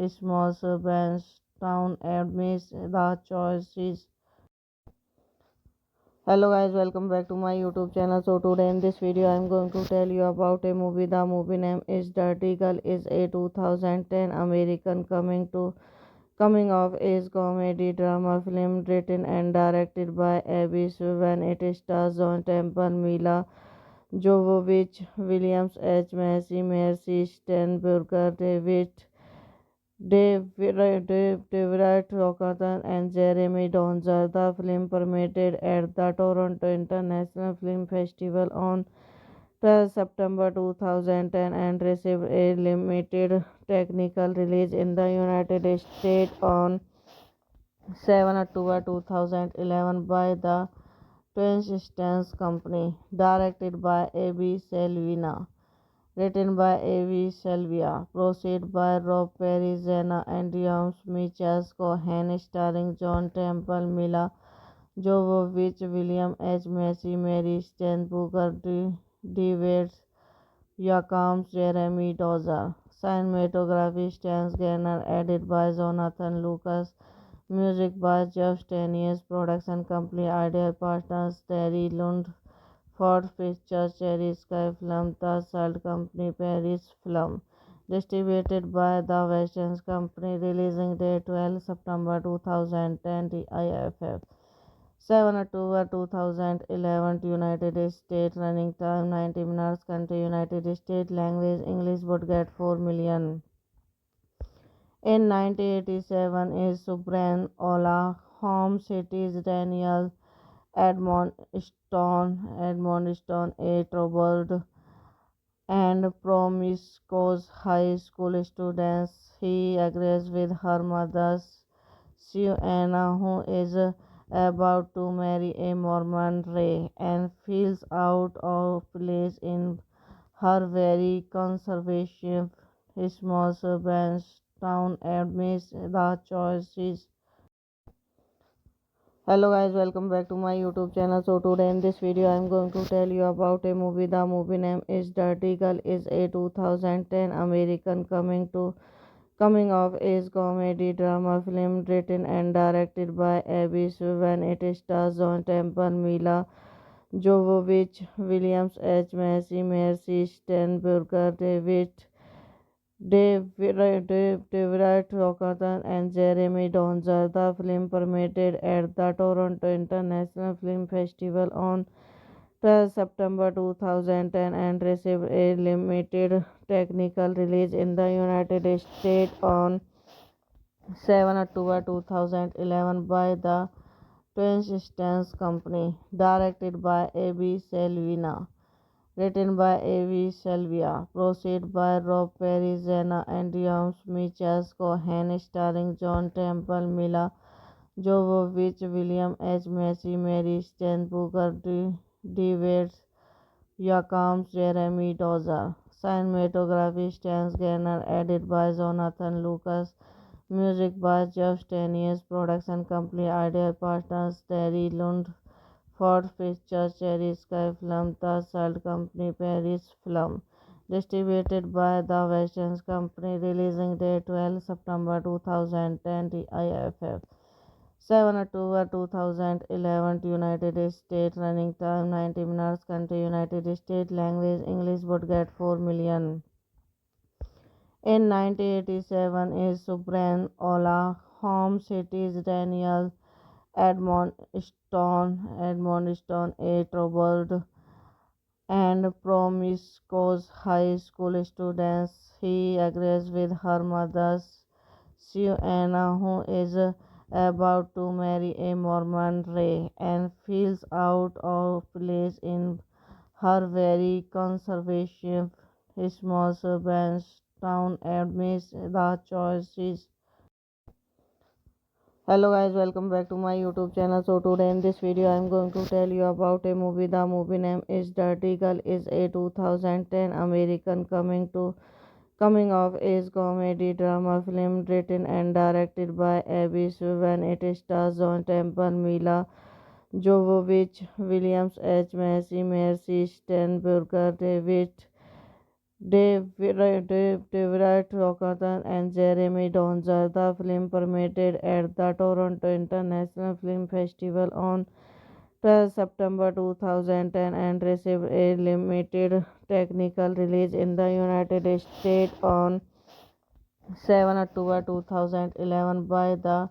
small suburban town amidst the choices. Hello guys, welcome back to my YouTube channel. So today in this video I am going to tell you about a movie. The movie name is Dirty Girl. Is a 2010 American coming of age comedy drama film written and directed by Abby Swiven. It stars John Temple, Mila Jovovich, Williams H. Macy, Mercy Steenburgen, David Rockathon and Jeremy Donzer. The film premiered at the Toronto International Film Festival on 12 September 2010 and received a limited technical release in the United States on 7 October 2011 by the Twin Stance Company. Directed by A.B. Selvina. Written by A.V. Selvia, proceed by Rob Perry, Zena and James Michas Cohen, starring John Temple, Mila Jovovich, William H. Macy, Mary Steenburgen, David Yakams, Jeremy Dozer. Cinematography Stan Garner, edit by Jonathan Lucas. Music by Jeff Stanius. Production company Idea Partners Terry Lund. Ford Pictures Cherry Sky Film. The Salt Company Paris Film. Distributed by the Western Company. Releasing date 12 September 2010. TIFF. 7 October 2011 United States. Running time 90 minutes. Country United States. Language English. Budget 4 million. In 1987 is Subran Ola, home cities Daniel Edmondstone, a troubled and promiscuous high school student. He agrees with her mother, Suanna, who is about to marry a Mormon Ray, and feels out of place in her very conservative small suburban town amidst the choices. Hello guys, welcome back to my YouTube channel. So today in this video I am going to tell you about a movie. The movie name is Dirty Girl. Is a 2010 American coming of age comedy drama film written and directed by Abby Swan. It stars John Temple, Mila Jovovich, Williams H. Macy, Mercy Sternberger, David Rockerton and Jeremy Donzer. The film premiered at the Toronto International Film Festival on 12 September 2010 and received a limited technical release in the United States on 7 October 2011 by the Twin Stance Company. Directed by A.B. Selvina. Written by A.V. Selvia, proceed by Rob Perry, Zena and James Michas Cohen, starring John Temple, Mila Jovovich, William H. Macy, Mary Steenburgen, David Yakams, Jeremy Dozer. Cinematography Stans Garner, edited by Jonathan Lucas. Music by Jeff Stanius. Production company Ideal Partners Terry Lund. Ford Pictures, Cherry Sky Film, The Salt Company, Paris Film. Distributed by The Western Company, releasing date 12 September 2010, TIFF. 7 October 2011, United States. Running time 90 minutes. Country United States. Language English. Would get 4 million. In 1987 is Subran Ola, home cities Daniel Edmondstone, a troubled and promiscuous high school student. He agrees with her mother, Suanna, who is about to marry a Mormon Ray, and feels out of place in her very conservative small suburban town amidst the choices. Hello guys, welcome back to my YouTube channel. So today in this video I am going to tell you about a movie. The movie name is Dirty Girl. Is a 2010 American coming of age comedy drama film written and directed by Abby Swan. It stars John Temple, Mila Jovovich, Williams H. Macy, Mercy Steenburgen, David Rockerton and Jeremy Donzer. The film premiered at the Toronto International Film Festival on 12 September 2010 and received a limited technical release in the United States on 7 October 2011 by the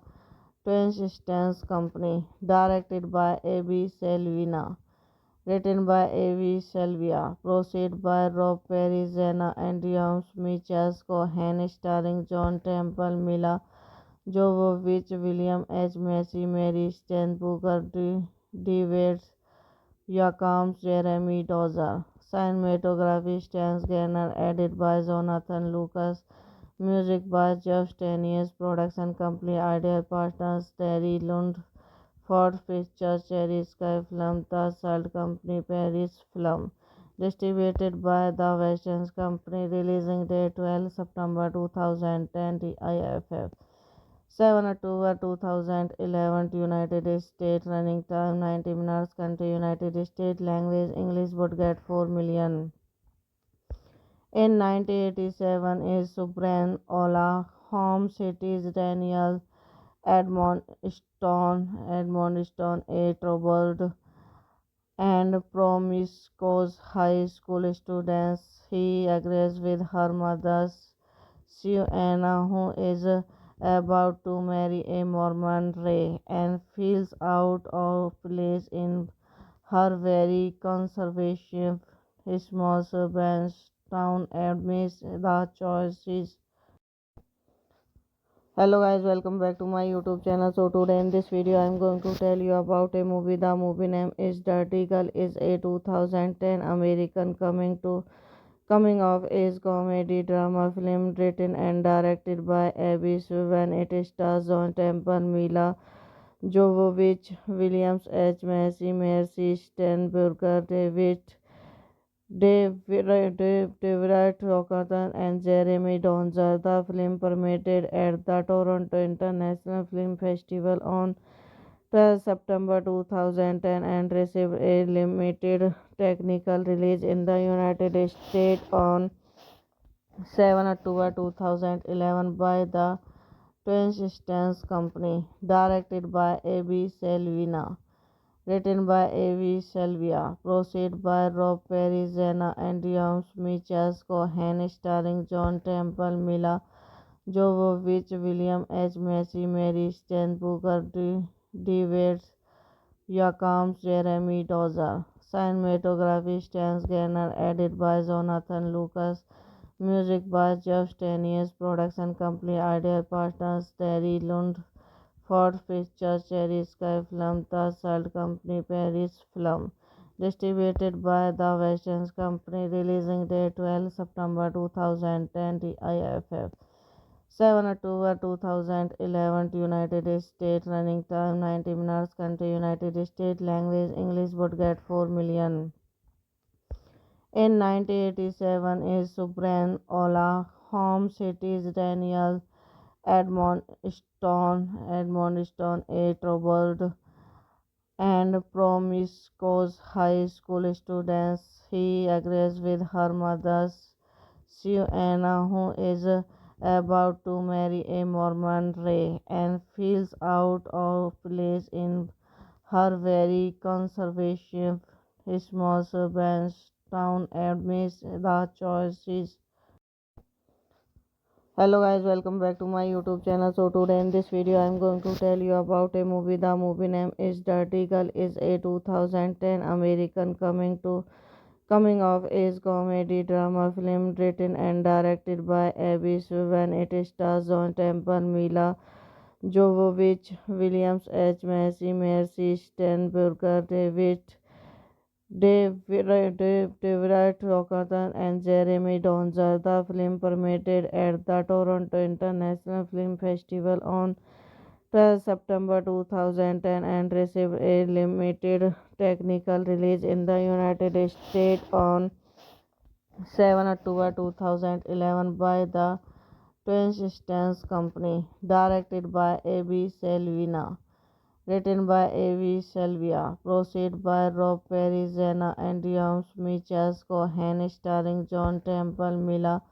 Twin Stance Company. Directed by A.B. Selvina. Written by A.V. Selvia, proceed by Rob Perry, Zena and James Michas Cohen, starring John Temple, Mila Jovovich, William H. Macy, Mary Steenburgen, David Yakams, Jeremy Dozer. Cinematography Stans Garner, edited by Jonathan Lucas. Music by Jeff Stanius. Production company Ideal Partners Terry Lund. Ford Pictures, Cherry Sky Film, The Salt Company, Paris Film. Distributed by The Western Company, releasing date 12 September 2010, TIFF. 7 October 2011, United States. Running time 90 minutes. Country United States. Language English. Would get 4 million. In 1987 is Subran Ola, home cities Daniel Edmondstone, a troubled and promiscuous high school student. He agrees with her mother, Suanna, who is about to marry a Mormon Ray, and feels out of place in her very conservative small suburban town amidst the choices. Hello guys, welcome back to my YouTube channel. So today in this video I'm going to tell you about a movie. The movie name is Dirty Girl. Is a 2010 American coming of age comedy drama film written and directed by Abby Swan. It stars John Temple, Mila Jovovich, Williams H. Macy, Mercy Steenburgen, Dave Deverett Rockathan and Jeremy Donzer. The film premiered at the Toronto International Film Festival on 12 September 2010 and received a limited technical release in the United States on 7 October 2011 by the Twin Stance Company. Directed by A.B. Selvina. Written by A.V. Selvia, proceed by Rob Perry, Zena and James Michas Cohen, starring John Temple, Mila Jovovich, William H. Macy, Mary Steenburgen, David Yakams, Jeremy Dozer. Cinematography Stan Garner, edited by Jonathan Lucas. Music by Jeff Stanius. Production company Ideal Partners Terry Lund. Ford Pictures, Cherry Sky Film, The Salt Company, Paris Film. Distributed by The Western Company, releasing date 12 September 2010, TIFF. 7 October 2011, United States. Running time 90 minutes. Country United States. Language English. Would get 4 million. In 1987 is Subran Ola. Home cities Daniel Edmondstone, a troubled and promiscuous high school student. He agrees with her mother, Suanna, who is about to marry a Mormon Ray, and feels out of place in her very conservative small suburban town amidst the choices. Hello guys, welcome back to my YouTube channel. So today in this video I'm going to tell you about a movie. The movie name is Dirty Girl. Is a 2010 American coming of age comedy drama film written and directed by Abby Swan. It stars John Temple, Mila Jovovich, Williams H. Macy, Mercy Steenburgen, Dave Deverett Rockathan and Jeremy Donzer. The film premiered at the Toronto International Film Festival on 12 September 2010 and received a limited technical release in the United States on 7 October 2011 by the Twin Stance Company. Directed by A.B. Selvina. Written by A.V. Selvia, proceed by Rob Perry, Zena and James Michas Cohen, starring John Temple, Mila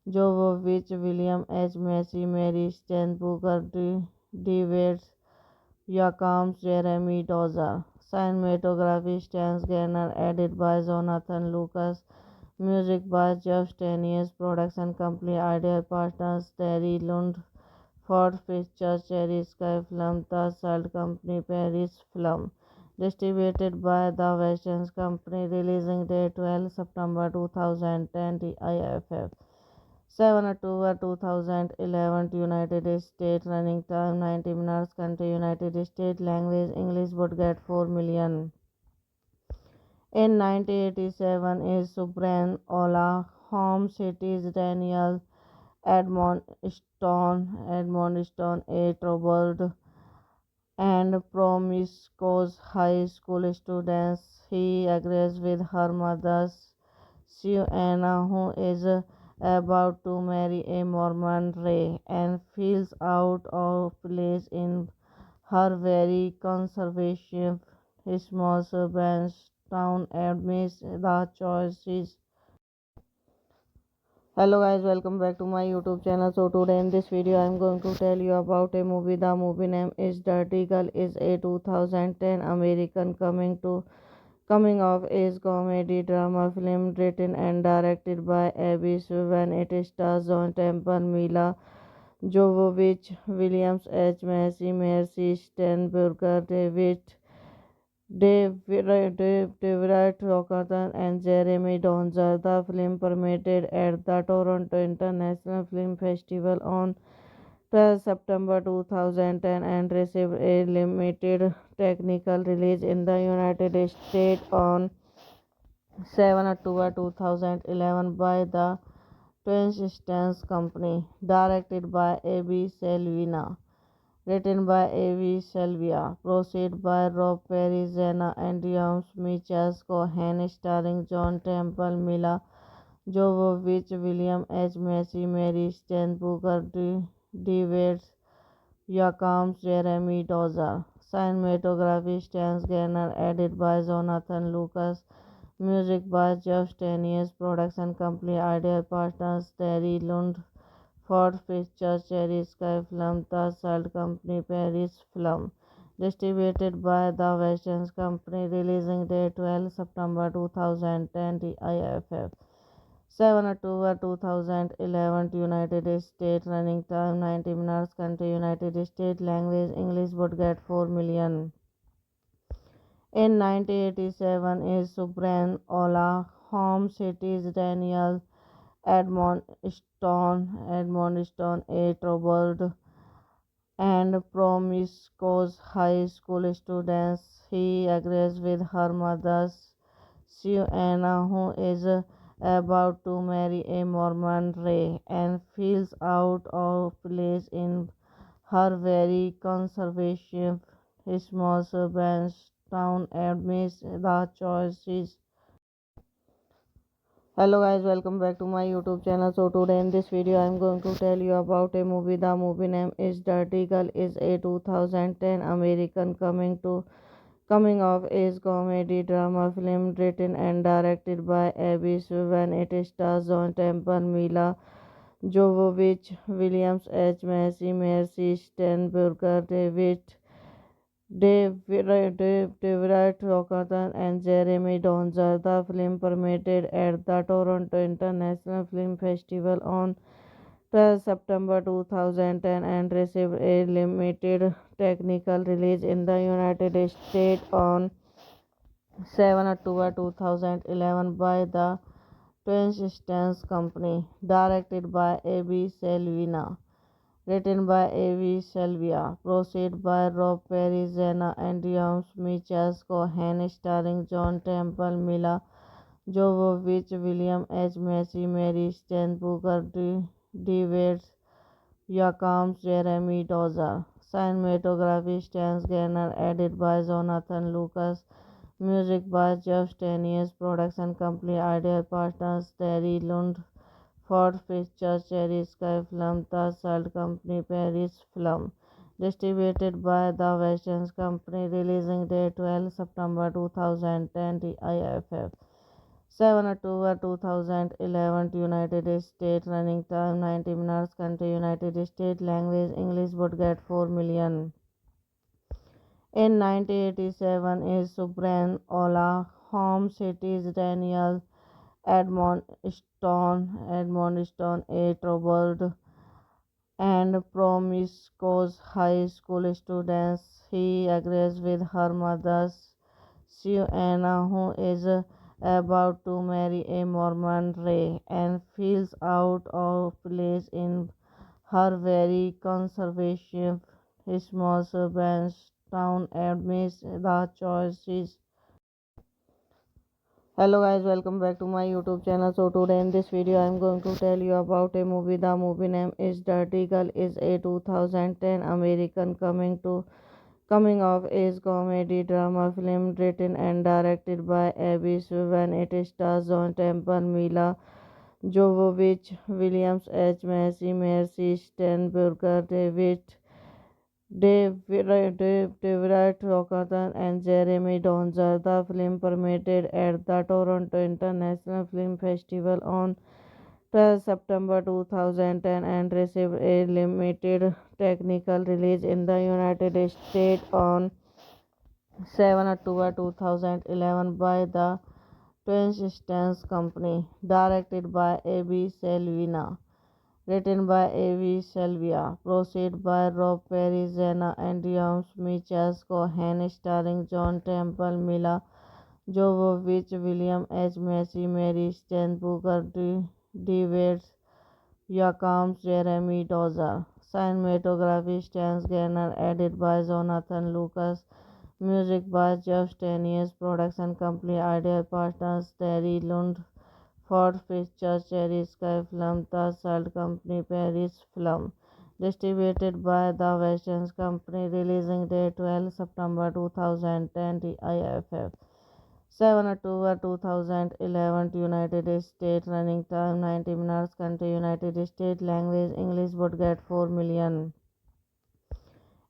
Jovovich, William H. Macy, Mary Steenburgen, David Yakams, Jeremy Dozer. Cinematography Stan Garner, edited by Jonathan Lucas. Music by Jeff Stanius. Production company Ideal Partners Terry Lund. Ford Pictures, Cherry Sky Film, The Salt Company, Paris Film. Distributed by The Western Company, releasing date 12 September 2010, TIFF. 7 October 2011, United States. Running time 90 minutes. Country United States. Language English. Would get 4 million. In 1987 is Subran Ola. Home cities Daniel Edmondstone, a troubled and promiscuous high school student. He agrees with her mother, Suanna, who is about to marry a Mormon Ray, and feels out of place in her very conservative small suburban town amidst the choices. Hello guys, welcome back to my YouTube channel. So today in this video I'm going to tell you about a movie. The movie name is Dirty Girl. Is a 2010 American coming of age comedy drama film written and directed by Abby Swan. It stars John Temple, Mila Jovovich, Williams H. Macy, Mercy Steenburgen, Dave Deverett Rockathan and Jeremy Donzer. The film premiered at the Toronto International Film Festival on 12 September 2010 and received a limited technical release in the United States on 7 October 2011 by the Twin Stance Company, directed by A.B. Selvina, written by A.V. Selvia, produced by Rob Perry, Zena and James Michas Cohen, starring John Temple, Mila Jovovich, William H. Macy, Mary Steenburgen, David Yakams, Jeremy Dozer. Cinematography Stan Garner, edited by Jonathan Lucas. Music by Jeff Stanius. Production company Ideal Partners Terry Lund. Ford Pictures, Cherry Sky Film, The Salt Company, Paris Film. Distributed by The Western Company. Releasing date 12 September 2010. IFF. 7 October 2011 United States. Running time 90 minutes. Country United States. Language English. Budget 4 million. In 1987 is Subran Ola. Home cities Daniel Edmondstone, a troubled and promiscuous high school student. He agrees with her mother, Suanna, who is about to marry a Mormon Ray, and feels out of place in her very conservative small suburban town amidst the choices. Hello guys, welcome back to my YouTube channel. So today in this video I'm going to tell you about a movie. The movie name is Dirty Girl. Is a 2010 American coming of age comedy drama film written and directed by Abby Suvan. It stars John Temple, Mila Jovovich, Williams H. Macy, Mercy Steenburgen, David Rockerton and Jeremy Donzer. The film premiered at the Toronto International Film Festival on 12 September 2010 and received a limited technical release in the United States on 7 October 2011 by the Twin Stance Company, directed by A.B. Selvina, written by A.V. Selvia, produced by Rob Perry, Zena and James Michas Cohen, starring John Temple, Mila Jovovich, William H. Macy, Mary Steenburgen, David Yakams, Jeremy Dozer. Cinematography Stan Garner, edited by Jonathan Lucas. Music by Jeff Stanius. Production company Ideal Partners Terry Lund. Ford Pictures, Cherry Sky Film, The Salt Company, Paris Film. Distributed by The Western Company. Releasing date 12 September 2010. IFF. 7 October 2011 United States. Running time 90 minutes. Country United States. Language English. Budget 4 million. In 1987 is Subran Ola. Home cities Daniel Edmondstone, a troubled and promiscuous high school student. He agrees with her mother, Suanna, who is about to marry a Mormon Ray, and feels out of place in her very conservative small suburban town amidst the choices. Hello guys, welcome back to my YouTube channel. So today in this video I'm going to tell you about a movie. The movie name is Dirty Girl. Is a 2010 American coming of age comedy drama film written and directed by Abby Suvan. It stars John Temple, Mila Jovovich, Williams H. Macy, Mercy Steenburgen, David Rockerton and Jeremy Donzer. The film premiered at the Toronto International Film Festival on 12 September 2010 and received a limited technical release in the United States on 7 October 2011 by the Twin Stance Company, directed by A.B. Selvina, written by A.V. Selvia, produced by Rob Perry, Zena and James Michas Cohen, starring John Temple, Mila Jovovich, William H. Macy, Mary Steenburgen, David Yakams, Jeremy Dozer. Cinematography Stan Garner, edit by Jonathan Lucas, music by Jeff Stanius, production company Idea Partners Terry Lund, Ford Pictures, Cherry Sky Film, The Salt Company, Paris Film. Distributed by the Western Company, releasing date 12 September 2010, IFF. 7 October 2011, United States, running time 90 minutes, country United States, language English, would get 4 million.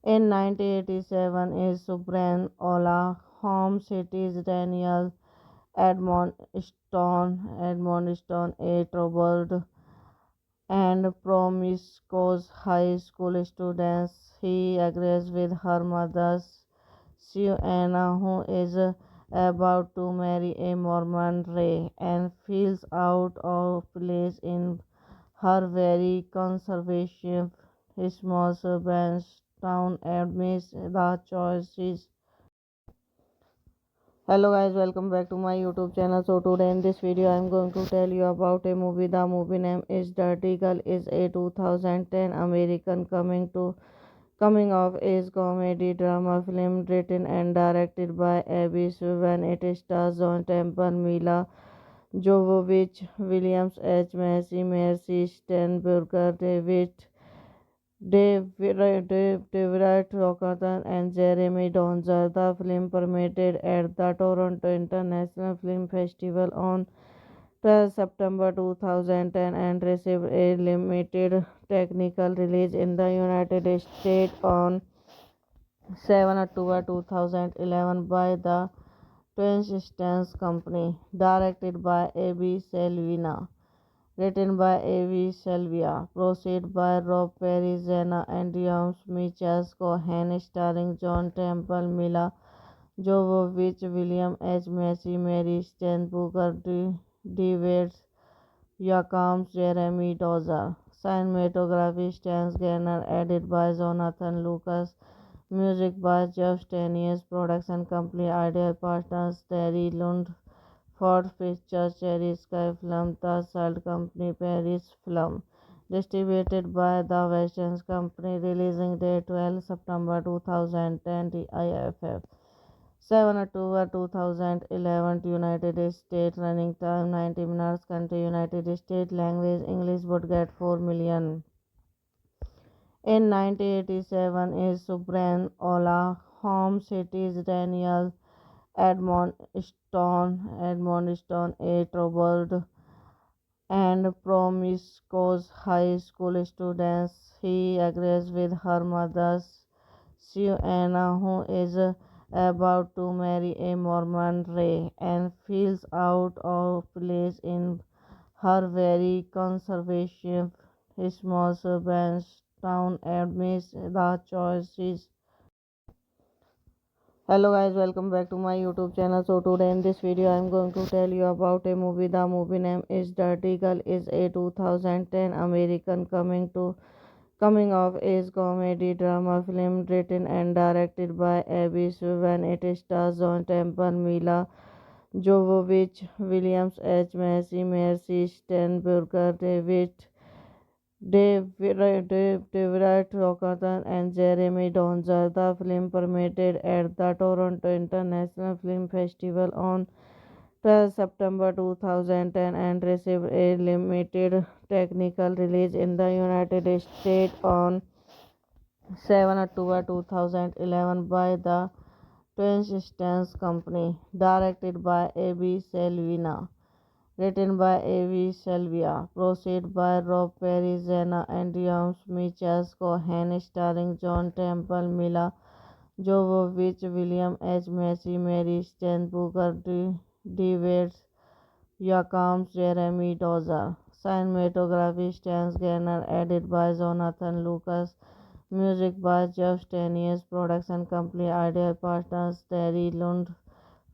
In 1987 is Subran Ola, home cities Daniel Edmondstone, a troubled and promiscuous high school student. He agrees with her mother, Suanna, who is about to marry a Mormon Ray, and feels out of place in her very conservative small suburban town amidst the choices. Hello guys, welcome back to my YouTube channel. So today in this video I am going to tell you about a movie. The movie name is Dirty Girl. Is a 2010 American coming of age comedy drama film written and directed by Abby Suvan. It stars John Temple, Mila Jovovich, Williams H. Macy, Mercy Sternberger, David Rockerton, and Jeremy Donzer. The film premiered at the Toronto International Film Festival on 12 September 2010 and received a limited technical release in the United States on 7 October 2011 by the Twin Stance Company. Directed by A.B. Selvina. Written by A.V. Selvia, proceed by Rob Perry, Zena and James Michas Cohen, starring John Temple, Mila Jovovich, William H. Macy, Mary Steenburgen, David Yakams, Jeremy Dozer. Cinematography Stan Garner, edit by Jonathan Lucas, music by Jeff Stanius, production company Idea Partners Terry Lund, Ford Pictures, Cherry Sky Film, The Salt Company, Paris Film. Distributed by the Western Company, releasing date 12 September 2010, IFF. 7 October 2011, United States, running time 90 minutes, country United States, language English, would get 4 million. In 1987 is Subran Ola, home cities Daniel Edmondstone, a troubled and promiscuous high school student. He agrees with her mother, Suanna, who is about to marry a Mormon Ray, and feels out of place in her very conservative small suburban town amidst the choices. Hello guys, welcome back to my YouTube channel. So today in this video I am going to tell you about a movie. The movie name is Dirty Girl. Is a 2010 American coming of age comedy drama film written and directed by Abby Suvan. It stars John Temple, Mila Jovovich, Williams H. Macy, Mercy Steenburgen, David Rockerton, and Jeremy Donzer. The film premiered at the Toronto International Film Festival on 12 September 2010 and received a limited technical release in the United States on 7 October 2011 by the Twin Stance Company. Directed by A.B. Selvina. Written by A.V. Selvia, proceed by Rob Perry, Zena and James Michas Cohen, starring John Temple, Mila Jovovich, William H. Macy, Mary Steenburgen, David Yakams, Jeremy Dozer. Cinematography Stan Garner, edit by Jonathan Lucas, music by Jeff Stanius, production company Idea Partners Terry Lund,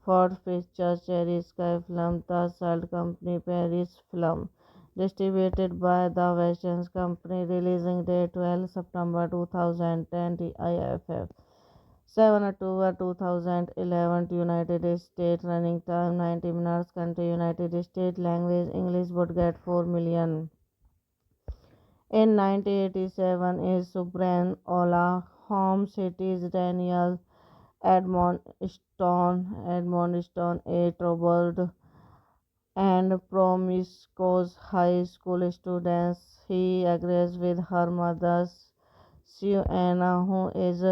Ford Pictures, Cherry Sky Film, The Salt Company, Paris Film. Distributed by the Western Company, releasing date 12 September 2010, IFF. 7 October 2011, United States, running time 90 minutes, country United States, language English, would get 4 million. In 1987 is Supreme Ola home cities Daniel Edmondstone, a troubled and promiscuous high school student. He agrees with her mother, Suanna, who is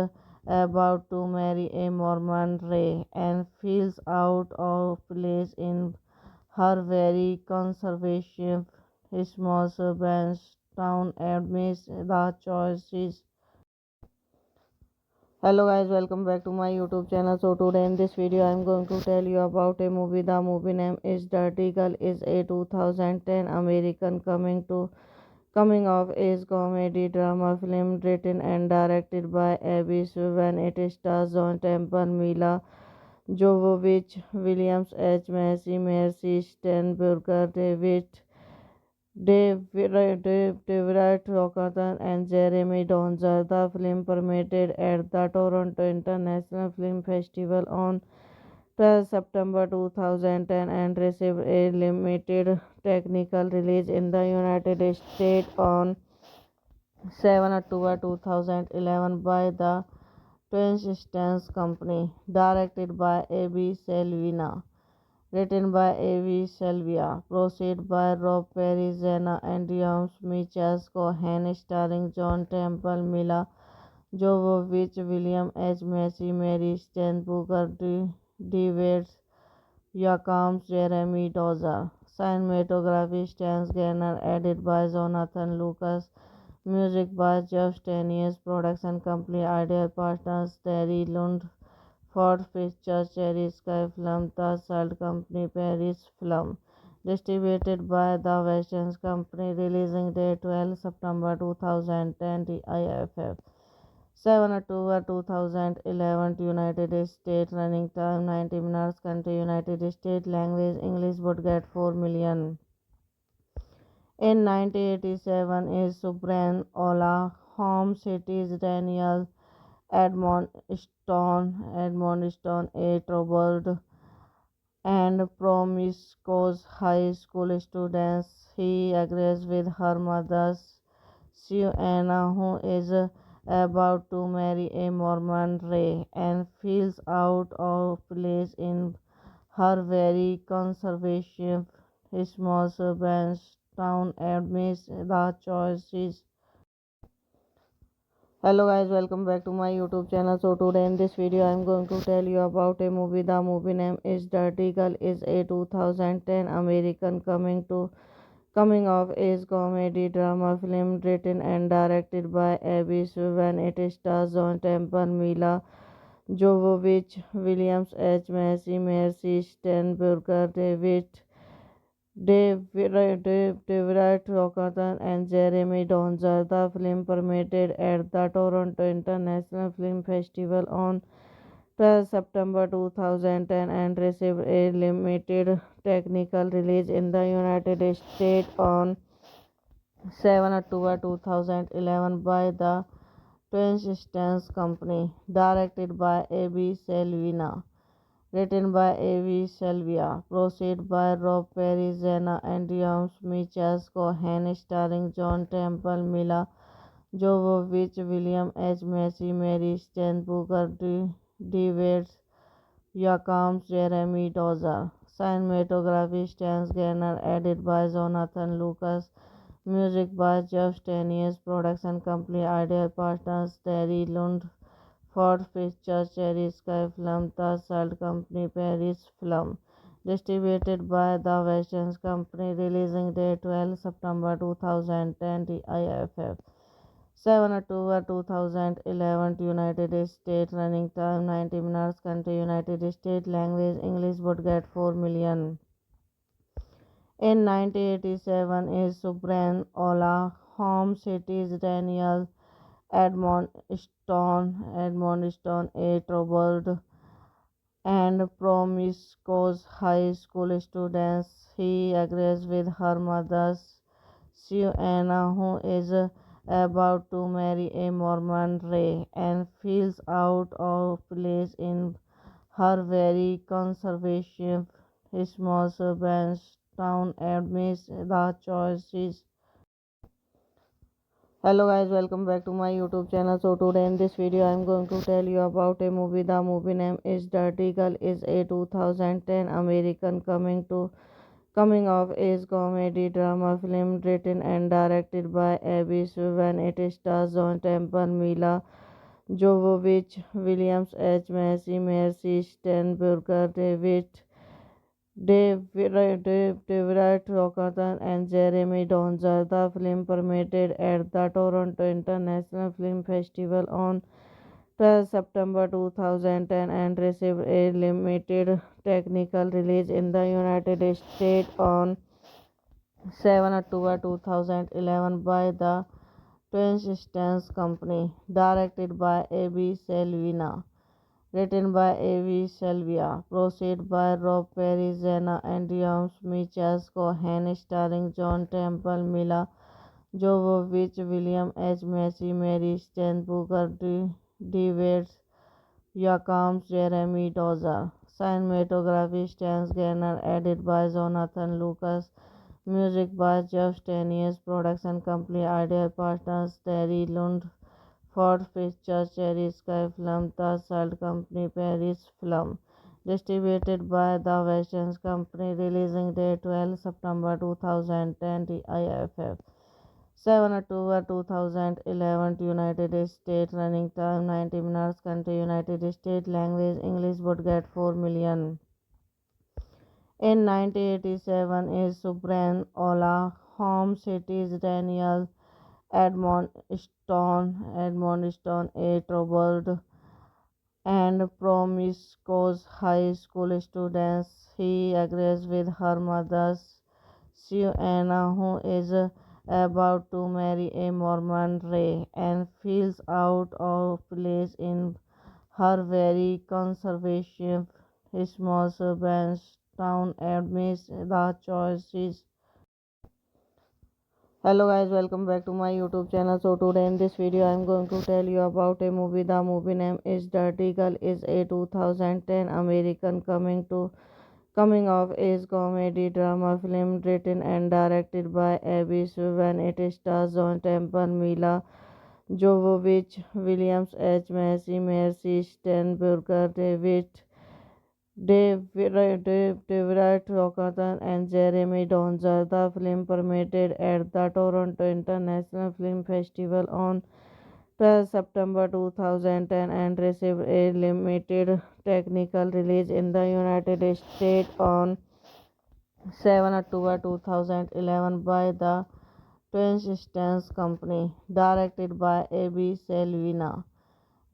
about to marry a Mormon Ray, and feels out of place in her very conservative small suburban town amidst the choices. Hello guys, welcome back to my YouTube channel. So today in this video I am going to tell you about a movie. The movie name is Dirty Girl. Is a 2010 American coming of age comedy drama film written and directed by Abby Swan. It stars John Temple, Mila Jovovich, Williams H. Macy, Mercy Steenburgen, Dave Deverett Rockathan and Jeremy Donzer. The film premiered at the Toronto International Film Festival on 12 September 2010 and received a limited technical release in the United States on 7 October 2011 by the Twin Systems Company, directed by A.B. Selvina. Written by A.V. Selvia, proceed by Rob Perry, Zena and James Michels Cohen, starring John Temple, Mila Jovovich, William H. Macy, Mary Steenburgen, David Yakams, Jeremy Dozer. Cinematography Stan Garner, edited by Jonathan Lucas. Music by Jeff Stanius. Production company Ideal Partners Terry Lund. Ford Pictures, Cherry Sky Film, The Salt Company, Paris Film. Distributed by The Western Company, releasing date 12 September 2010, IFF. 7 October 2011, United States. Running time 90 minutes. Country United States. Language English. Would get 4 million. In 1987 is Supreme Ola home cities Daniel Edmondstone, a troubled and promiscuous high school student. He agrees with her mother, Suanna, who is about to marry a Mormon Ray, and feels out of place in her very conservative small suburban town amidst the choices. Hello guys, welcome back to my YouTube channel. So today in this video I am going to tell you about a movie. The movie name is Dirty Girl. Is a 2010 American coming of age comedy drama film written and directed by Abby Swan. It stars John Temple, Mila Jovovich, Williams H. Macy, Mercy Steenburgen, Deverett Rockathan and Jeremy Donzer. The film premiered at the Toronto International Film Festival on 12 September 2010 and received a limited technical release in the United States on 7 October 2011 by the Twin Systems Company, directed by A.B. Selvina. Written by A.V. Selvia, proceed by Rob Perry, Zena and James Michels Cohen, starring John Temple, Mila Jovovich, William H. Macy, Mary Steenburgen, David Yakams, Jeremy Dozer. Cinematography Stan Garner, edited by Jonathan Lucas. Music by Jeff Stanius. Production company Ideal Partners Terry Lund. Ford Pictures, Cherry Sky Film, The Salt Company, Paris Film. Distributed by The Western Company, releasing date 12 September 2010, IFF. 7 October 2011, United States. Running time 90 minutes. Country United States. Language English. Would get 4 million. In 1987 is Supreme Ola home cities Daniel Edmondstone, a troubled and promiscuous high school student. He agrees with her mother, Suanna, who is about to marry a Mormon Ray, and feels out of place in her very conservative small suburban town amidst the choices. Hello guys, welcome back to my YouTube channel. So today in this video I'm going to tell you about a movie. The movie name is Dirty Girl. Is a 2010 American coming of age comedy drama film written and directed by Abby Swan. It stars John Temple, Mila Jovovich, Williams H. Macy, Mercy Steenburgen, Dave Deverett Rockathan and Jeremy Donzer. The film premiered at the Toronto International Film Festival on 12 September 2010 and received a limited technical release in the United States on 7 October 2011 by the Twin Stance Company. Directed by A.B. Selvina. Written by A.V. Selvia, proceed by Rob Perry, Zena and James Michas Cohen, starring John Temple, Mila Jovovich, William H. Macy, Mary Steenburgen, David Yakams, Jeremy Dozer. Cinematography Stan Garner, edited by Jonathan Lucas. Music by Jeff Stanius. Production company Ideal Partners Terry Lund. Ford Pictures, Cherry Sky Film, The Salt Company, Paris Film. Distributed by The Western Company, releasing date 12 September 2010, IFF. 7 October 2011, United States. Running time 90 minutes. Country United States. Language English. Would get 4 million. In 1987 is Subran Ola. Home cities Daniel Edmondstone, a troubled and promiscuous high school student. He agrees with her mother, Suanna, who is about to marry a Mormon Ray, and feels out of place in her very conservative small suburban town amidst the choices. Hello guys, welcome back to my YouTube channel. So today in this video I'm going to tell you about a movie. The movie name is Dirty Girl. Is a 2010 American coming of age comedy drama film written and directed by Abby Swan. It stars John Temple, Mila Jovovich, Williams H. Macy, Mercy Steenburgen, Dave Deverett Rockathan and Jeremy Donzer. The film premiered at the Toronto International Film Festival on 12 September 2010 and received a limited technical release in the United States on 7 October 2011 by the Twin Stance Company. Directed by A.B. Selvina.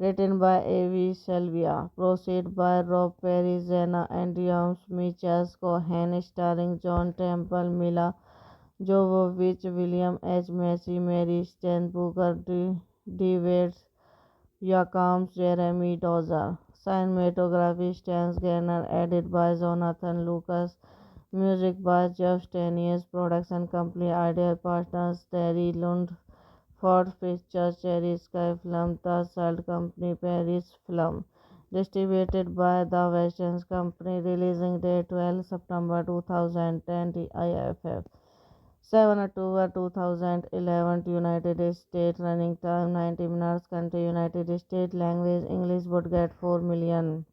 Written by A.V. Selvia, proceed by Rob Perry, Zena and James Michas Cohen, starring John Temple, Mila Jovovich, William H. Macy, Mary Steenburgen, David Yakams, Jeremy Dozer. Cinematography Stan Garner, edited by Jonathan Lucas. Music by Jeff Stanius. Production company Ideal Partners Terry Lund. Ford Pictures, Cherry Sky Film, The Salt Company, Paris Film. Distributed by The Western Company, releasing date 12 September 2010, IFF. 7 October 2011, United States. Running time 90 minutes. Country United States. Language English. Would get 4 million.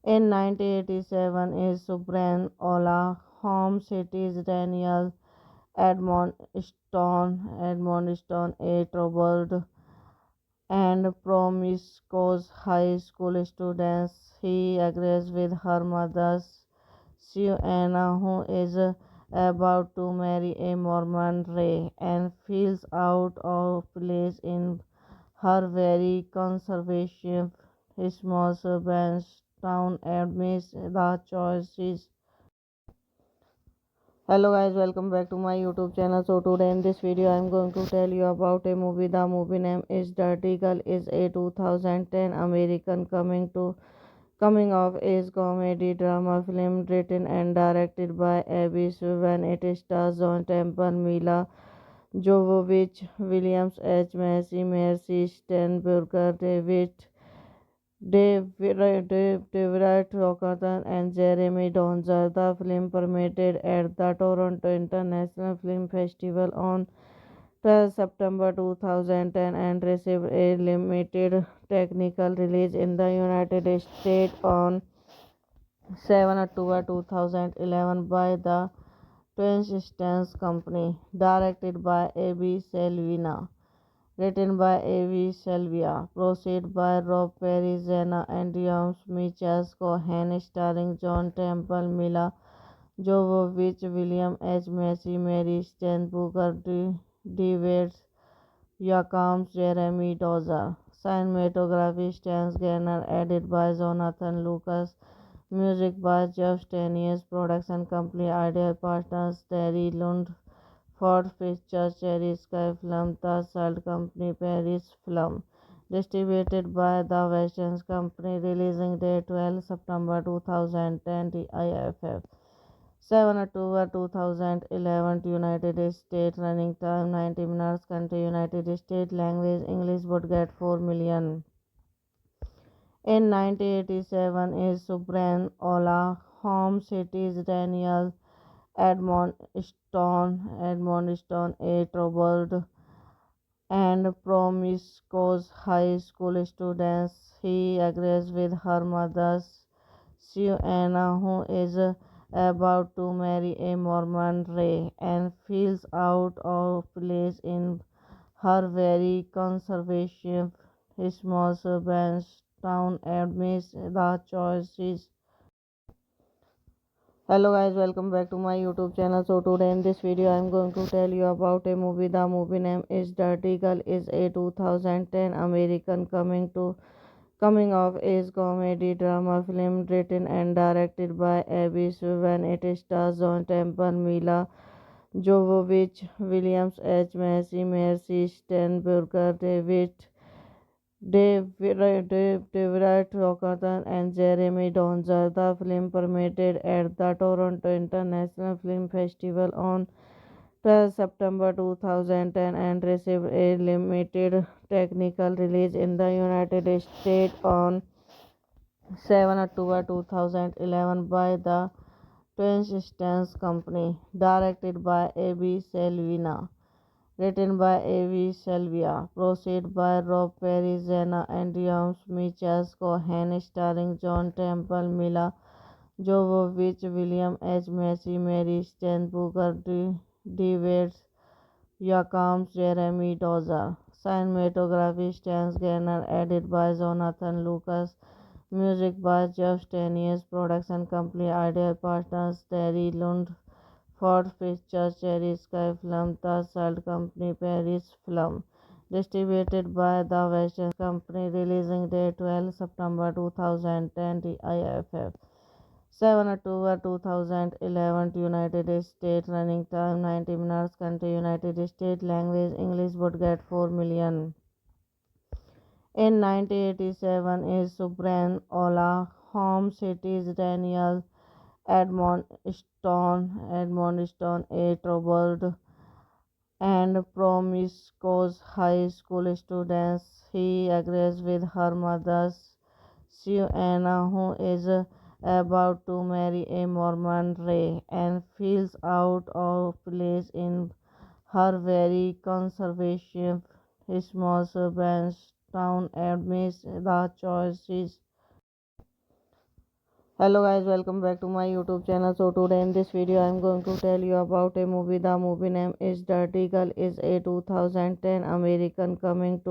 In 1987 is Subran Ola. Home cities Daniel Edmondstone, a troubled and promiscuous high school student. He agrees with her mother, Suanna, who is about to marry a Mormon Ray, and feels out of place in her very conservative small suburban town amidst the choices. Hello guys, welcome back to my YouTube channel. So today in this video I'm going to tell you about a movie. The movie name is Dirty Girl. Is a 2010 American coming of age comedy drama film written and directed by Abby Swan. It stars John Temple, Mila Jovovich, Williams H. Macy, Mercy Steenburgen, Deverett Rockathan and Jeremy Donzer. The film premiered at the Toronto International Film Festival on 12 September 2010 and received a limited technical release in the United States on 7 October 2011 by the Twin Company, directed by A.B. Selvina, written by A.B. Selvia, produced by Rob Perry, Zena and James Michels Cohen, starring John Temple, Mila Jovovich, William H. Macy, Mary Steenburgen, David Yakams, Jeremy Dozer. Cinematography Stan Garner, edited by Jonathan Lucas. Music by Jeff Stanius. Production company Ideal Partners Terry Lund. Ford Pictures Cherry Sky Film. The Salt Company Paris Film. Distributed by The Western Company. Releasing date 12 September 2010. IFF. 7 October 2011 United States. Running time 90 minutes. Country United States. Language English. Would get 4 million. In 1987 is Subran Ola. Home cities Daniel Edmondstone, a troubled and promiscuous high school student. He agrees with her mother, Suanna, who is about to marry a Mormon Ray, and feels out of place in her very conservative small suburban town amidst the choices. Hello guys, welcome back to my YouTube channel. So today in this video I am going to tell you about a movie. The movie name is Dirty Girl. Is a 2010 American coming of age comedy drama film written and directed by Abby Swiven. It stars John Temple, Mila Jovovich, Williams H. Macy, Mercy Steenburgen, David Rockerton and Jeremy Donzer. The film premiered at the Toronto International Film Festival on 12 September 2010 and received a limited technical release in the United States on 7 October 2011 by the Twin Company, directed by A.B. Selvina. Written by A.V. Selvia, produced by Rob Perry, Zena and James Michels Cohen, starring John Temple, Mila Jovovich, William H. Macy, Mary Steenburgen, David Yakams, Jeremy Dozer. Cinematography Stan Garner, edited by Jonathan Lucas. Music by Jeff Stanius. Production company Ideal Partners Terry Lund. Ford Pictures Cherry Sky Film. The Salt Company Paris Film. Distributed by The Western Company. Releasing date 12 September 2010. IFF. 7 October 2011 United States. Running time 90 minutes. Country United States. Language English. Would get 4 million. In 1987 is Subran Ola. Home cities Daniel Edmondstone, a troubled and promiscuous high school student. He agrees with her mother, Suanna, who is about to marry a Mormon Ray, and feels out of place in her very conservative small suburban town amidst the choices. Hello guys, welcome back to my YouTube channel. So today in this video I am going to tell you about a movie. The movie name is Dirty Girl. Is a 2010 American coming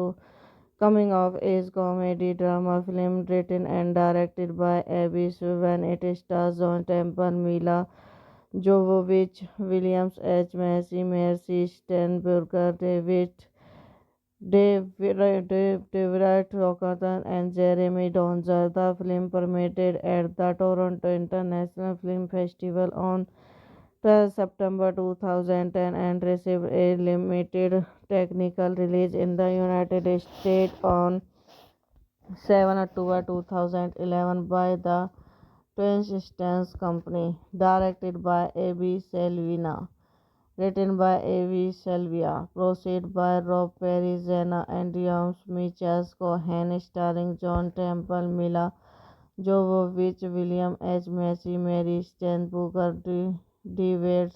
of age comedy drama film written and directed by Abby Swiven. It stars John Temple, Mila Jovovich, Williams H. Macy, Mercy Steenburgen, David Rockerton and Jeremy Donzer. The film premiered at the Toronto International Film Festival on 12 September 2010 and received a limited technical release in the United States on 7 October 2011 by the Twin Company, directed by A.B. Selvina. Written by A.V. Selvia, produced by Rob Perry, Zena and James Michels Cohen, starring John Temple, Mila Jovovich, William H. Macy, Mary Steenburgen, David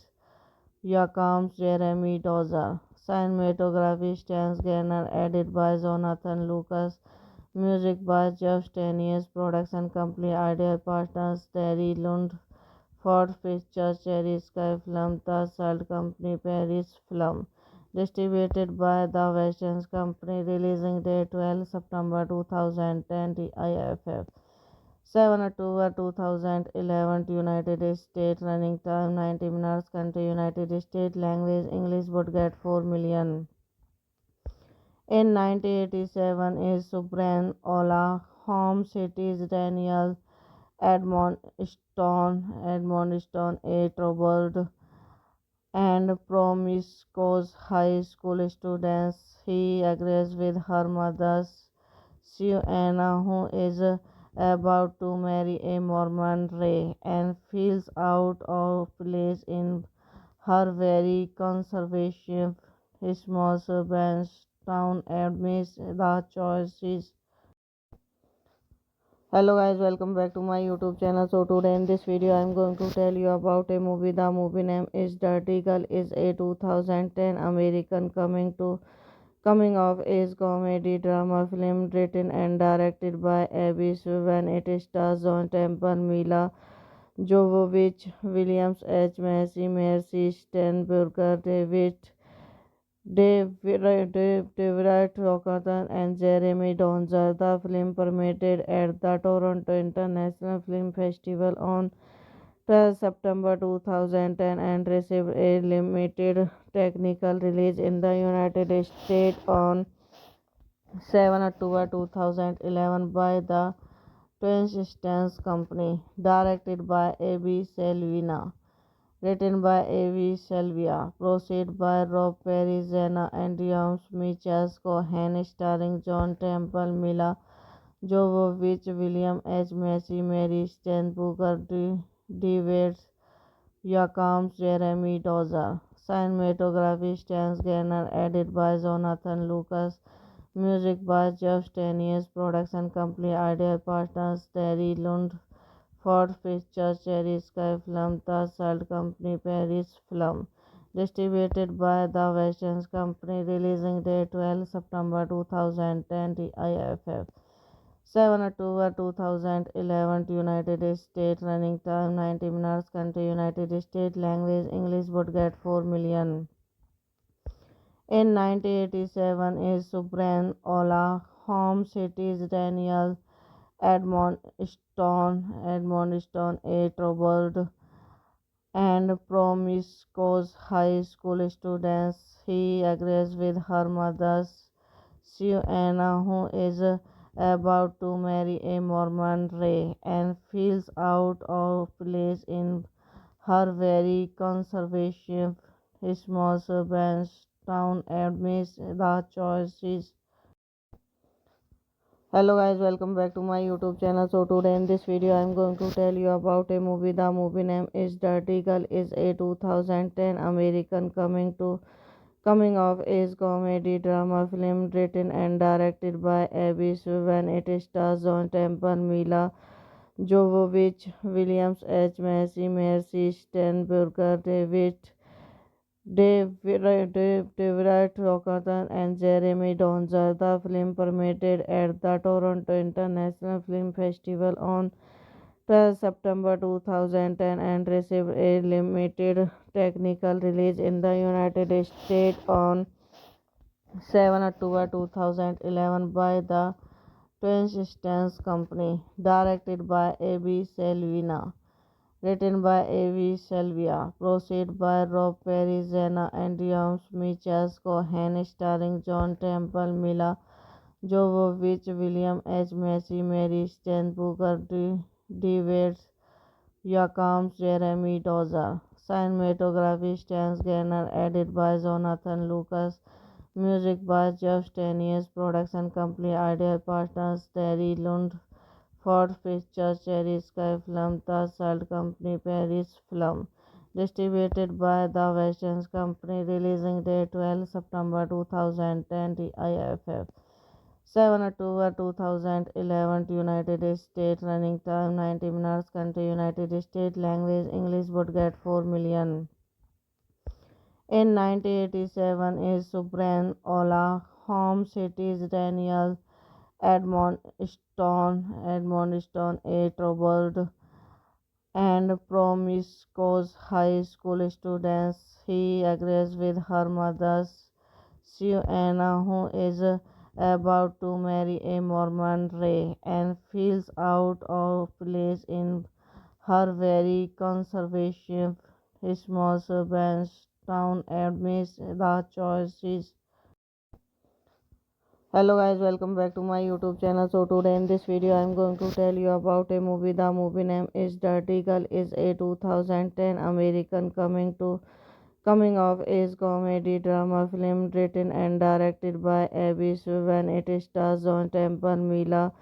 Yakams, Jeremy Dozer. Cinematography Stan Garner, edit by Jonathan Lucas, music by Jeff Stanius, production company Ideal Partners, Terry Lund, Ford Pictures, Cherry Sky Film, The Salt Company, Paris Film. Distributed by The Western Company, releasing date 12 September 2010, IFF. 7 October 2011, United States, running time 90 minutes, country United States, language English, would get 4 million. In 1987 is Subran Ola, home cities Daniel Edmondstone, a troubled and promiscuous high school student. He agrees with her mother, Suanna, who is about to marry a Mormon Ray, and feels out of place in her very conservative small suburban town amidst the choices. Hello guys, welcome back to my YouTube channel. So today in this video I am going to tell you about a movie. The movie name is Dirty Girl. Is a 2010 American coming of age comedy drama film written and directed by Abby Swiven. It stars John Temple, Mila Jovovich, Williams H. Macy, Mercy Steenburgen, David Rockerton and Jeremy Donzer. The film premiered at the Toronto International Film Festival on 12 September 2010 and received a limited technical release in the United States on 7 October 2011 by the Twin Stance Company. Directed by A.B. Selvina. Written by A.V. Selvia, proceed by Rob Perry, Zena and James Michael Cohen, starring John Temple, Mila Jovovich, William H. Macy, Mary Steenburgen, David Yakams, Jeremy Dozer. Cinematography Stan Garner, edit by Jonathan Lucas, music by Jeff Stanius, production company Ideal Partners, Terry Lund, Ford Pictures, Cherry Sky Film, The Salt Company, Paris Film. Distributed by The Western Company, releasing date 12 September 2010, IFF. 7 October 2011, United States, running time 90 minutes, country United States, language English, would get 4 million. In 1987 is Subran Ola, home cities Daniel Edmondstone, a troubled and promiscuous high school student. He agrees with her mother, Suanna, who is about to marry a Mormon Ray, and feels out of place in her very conservative small suburban town amidst the choices. Hello guys, welcome back to my YouTube channel. So today in this video I am going to tell you about a movie. The movie name is Dirty Girl. Is a 2010 American coming of age comedy drama film written and directed by Abby Swiven. It stars John Temple, Mila Jovovich, Williams H. Macy, Mercy Steenburgen, David Rockerton and Jeremy Donzer. The film premiered at the Toronto International Film Festival on 12 September 2010 and received a limited technical release in the United States on 7 October 2011 by the Twin Stance Company. Directed by A.B. Selvina. Written by A.V. Selvia, proceed by Rob Perry, Zena and James Michael Cohen, starring John Temple, Mila Jovovich, William H. Macy, Mary Steenburgen, David Yakams, Jeremy Dozer. Cinematography Stan Garner, edit by Jonathan Lucas, music by Jeff Stanius, production company Ideal Partners, Terry Lund, Ford Pictures, Cherry Sky Film, The Salt Company, Paris Film. Distributed by The Western Company, releasing date 12 September 2010, IFF. 7 October 2011, United States, running time 90 minutes, country United States, language English, would get 4 million. In 1987 is Subran Ola, home cities Daniel Edmondstone, a troubled and promiscuous high school student. He agrees with her mother, Suanna, who is about to marry a Mormon Ray, and feels out of place in her very conservative small suburban town amidst the choices. Hello guys, welcome back to my YouTube channel. So today in this video I am going to tell you about a movie. The movie name is Dirty Girl. Is a 2010 American coming of age comedy drama film written and directed by Abby Swiven. It stars John Temple, Mila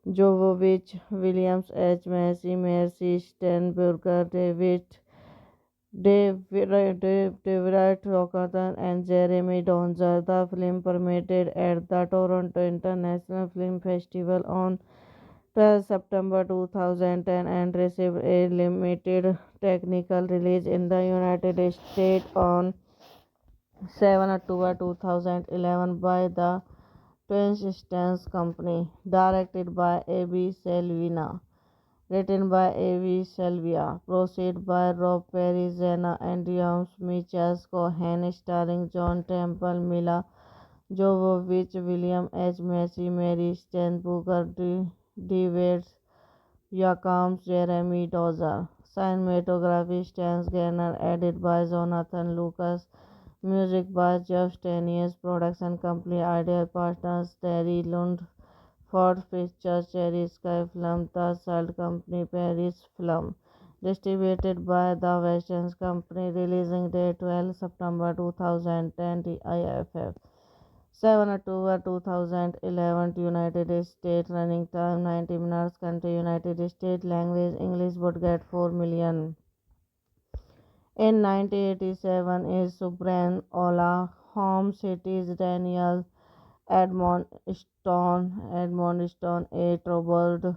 Jovovich, Williams H. Macy, Mercy Sternberger, David Rockerton and Jeremy Donzer. The film premiered at the Toronto International Film Festival on 12 September 2010 and received a limited technical release in the United States on 7 October 2011 by the Twin Stance Company. Directed by A.B. Selvina. Written by A.V. Selvia, proceed by Rob Perry, Zena and James Michels Cohen, starring John Temple, Mila Jovovich, William H. Macy, Mary Steenburgen, David Yakams, Jeremy Dozer. Cinematography Stan Garner, edited by Jonathan Lucas. Music by Jeff Stanius. Production company Idea Partners Terry Lund. Ford Pictures, Cherry Sky Film, The Salt Company, Paris Film. Distributed by The Western Company, releasing date 12 September 2010, IFF. 7 October 2011, United States. Running time 90 minutes. Country United States. Language English. Would get 4 million. In 1987 is Subran Ola, home cities Daniel Edmondstone, a troubled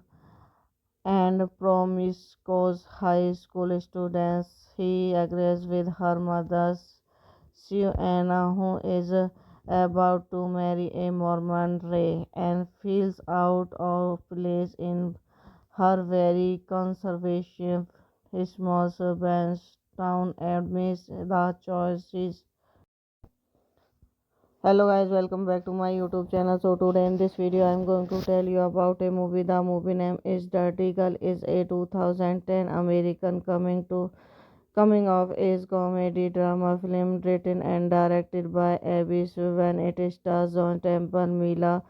and promiscuous high school student. He agrees with her mother, Suanna, who is about to marry a Mormon Ray, and feels out of place in her very conservative small suburban town amidst the choices. Hello guys, welcome back to my YouTube channel. So today in this video I am going to tell you about a movie. The movie name is Dirty Girl. Is a 2010 American coming of age comedy drama film written and directed by Abby Swiven. It stars John Temple, Mila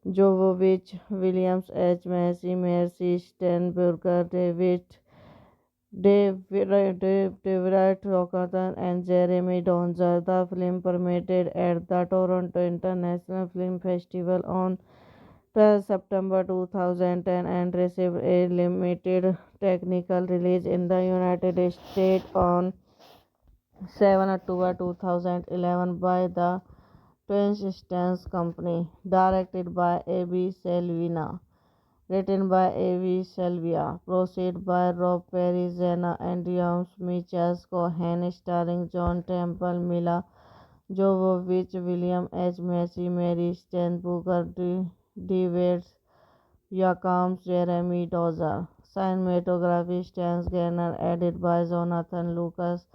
Jovovich, Williams H. Macy, Mercy Steenburgen, David Rockerton and Jeremy Donzer. The film premiered at the Toronto International Film Festival on 12 September 2010 and received a limited technical release in the United States on 7 October 2011 by the Twin Stance Company. Directed by A.B. Selvina. Written by A.V. Selvia, proceed by Rob Perry, Zena and James Michels Cohen, starring John Temple, Mila Jovovich, William H. Macy, Mary Steenburgen, David Yakams, Jeremy Dozer. Cinematography Stan Garner, edited by Jonathan Lucas.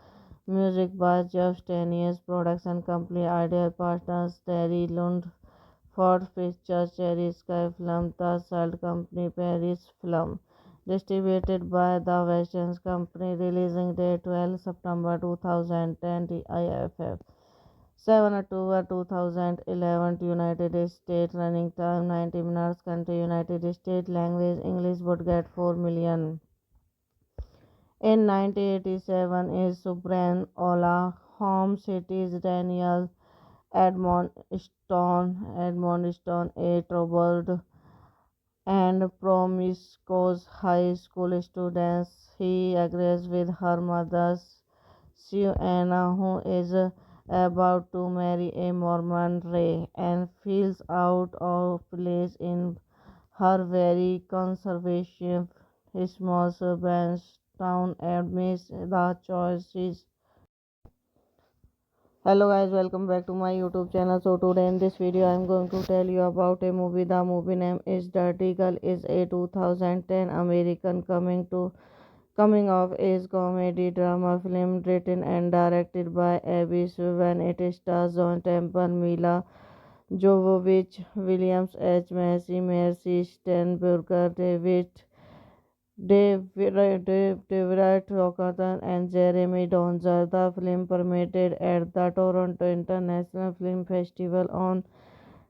Music by Jeff Stanius. Production company Idea Partners Terry Lund. Ford Pictures, Cherry Sky Film, The Salt Company, Paris Film. Distributed by The Western Company, releasing date 12 September 2010, IFF. 7 October 2011, United States. Running time 90 minutes. Country United States. Language English. Would get 4 million. In 1987 is Subran Ola, home cities Daniel Edmondstone, a troubled and promiscuous high school student. He agrees with her mother, Suanna, who is about to marry a Mormon Ray, and feels out of place in her very conservative small suburban town amidst the choices. Hello guys, welcome back to my YouTube channel. So today in this video I am going to tell you about a movie. The movie name is Dirty Girl. Is a 2010 American coming of age comedy drama film written and directed by Abby Swiven. It stars John Temple, Mila Jovovich, Williams H. Macy, Mercy Sternberger, David Rockerton and Jeremy Donzer. The film premiered at the Toronto International Film Festival on